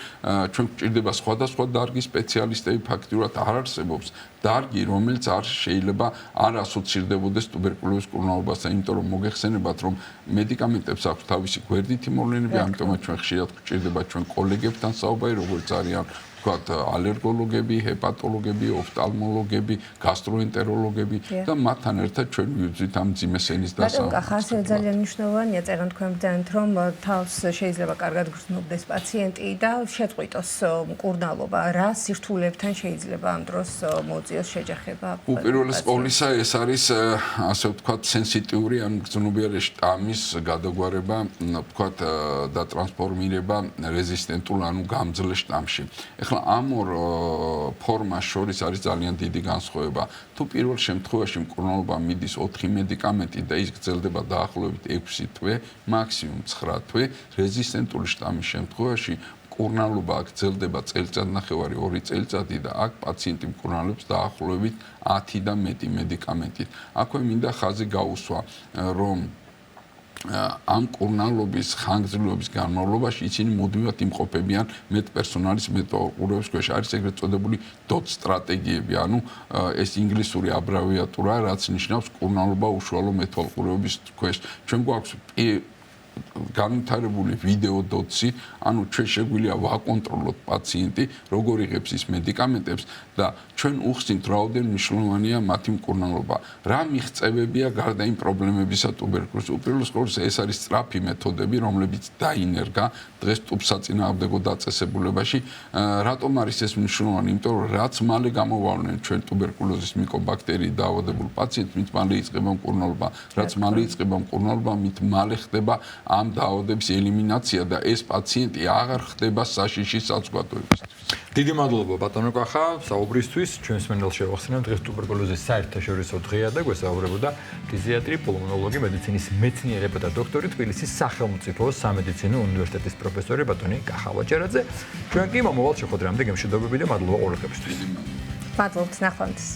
გვჭირდება სხვადასხვა დარგის სპეციალისტები, ფაქტიურად არ არსებობს დარგი, რომელიც არ შეიძლება არ ასოცირდებოდეს ტუბერკულოზის მკურნალობასთან, იმიტომ რომ მოგეხსენებათ, რომ მედიკამენტებს აქვს თავისი გვერდითი მოვლენები, ამიტომაც ჩვენ ხშირად გვჭირდება ჩვენ კოლეგებთან საუბარი, როგორც არიან ვთქვათ, ალერგოლოგები, ჰეპატოლოგები, ოფთალმოლოგები, გასტროენტეროლოგები და მათთან ერთად ჩვენ ვივძვით ამ მძიმე სენის დასამტკიცებლად. ბატონო, ხასი ძალიან მნიშვნელოვანია, წერან თქვენ ბრძანეთ, რომ თავს შეიძლება კარგად გრძნობდეს პაციენტი და შეწყვიტოს მკურნალობა. რა სირთულეებთან შეიძლება ამ დროს მოუწიოს შეჯახება? უპირველეს ყოვლისა ეს არის ასე ვთქვათ სენსიტიური ან გრძნობიარე შტამის გადაგვარება, ვთქვათ და ტრანსფორმირება რეზისტენტულ ანუ გამძლე შტამში. ახლა ამ ორ ფორმას შორის არის ძალიან დიდი განსხვავება. თუ პირველ შემთხვევაში მკურნალობა მიდის 4 მედიკამენტით და ის გრძელდება დაახლოებით 6 თვე, მაქსიმუმ 9 თვე, რეზისტენტული შტამის შემთხვევაში მკურნალობა გრძელდება წელიწადნახევარი, 2 წელიწადი და აქ პაციენტი მკურნალობს დაახლოებით 10 და მეტი მედიკამენტით. აქვე მინდა ხაზი გაუსვა, რომ ამ მკურნალობის ხანგრძლივობის განმავლობაში ისინი მუდმივად იმყოფებიან მეტპერსონალის მეტყურების ქვეშ. არის ეგრეთ წოდებული DOT სტრატეგიები, ანუ ეს ინგლისური აბრევიატურა, რაც ნიშნავს მკურნალობა უშუალო მეტყურების ქვეშ. ჩვენ გვაქვს განვითარებული ვიდეო დოტსი, ანუ ჩვენ შეგვიძლია ვაკონტროლოთ პაციენტი, როგორ იღებს ის მედიკამენტებს და ჩვენ უხსნით რაოდენ მნიშვნელოვანია მათი მკურნალობა. რა მიღწევებია გარდა იმ პრობლემებისა ტუბერკულოზის? უპირველეს ყოვლისა ეს არის სწრაფი მეთოდები, რომლებიც დაინერგა დღეს ტუბსაწინააღმდეგო დაწესებულებაში. რატომ არის ეს მნიშვნელოვანი? იმიტომ რომ რაც მალე გამოვავლენ ჩვენ ტუბერკულოზის მიკობაქტერიით დაავადებულ პაციენტს, მით მალე იწყება მკურნალობა. რაც მალე იწყება მკურნალობა, მით მალე ხდება ამ დაავადების ელიმინაცია და ეს პაციენტი აღარ ხდება საშიში საზოგადოებისთვის. დიდი მადლობა ბატონო კახა საუბრისთვის. ჩვენს მენელს შევახსენებთ დღეს ტუბერკულოზის საერთაშორისო დღეა და გვესაუბრებოდა ფიზიატრი, პულმონოლოგი, მედიცინის მეცნიერება და დოქტორი, თბილისის სახელმწიფო სამედიცინო უნივერსიტეტის პროფესორი ბატონი კახა ვაჭარაძე. ჩვენ კი მომავალ შეხვედრამდე გემშვიდობები და მადლობა ყურადღებისთვის. მადლობთ, ნახვამდის.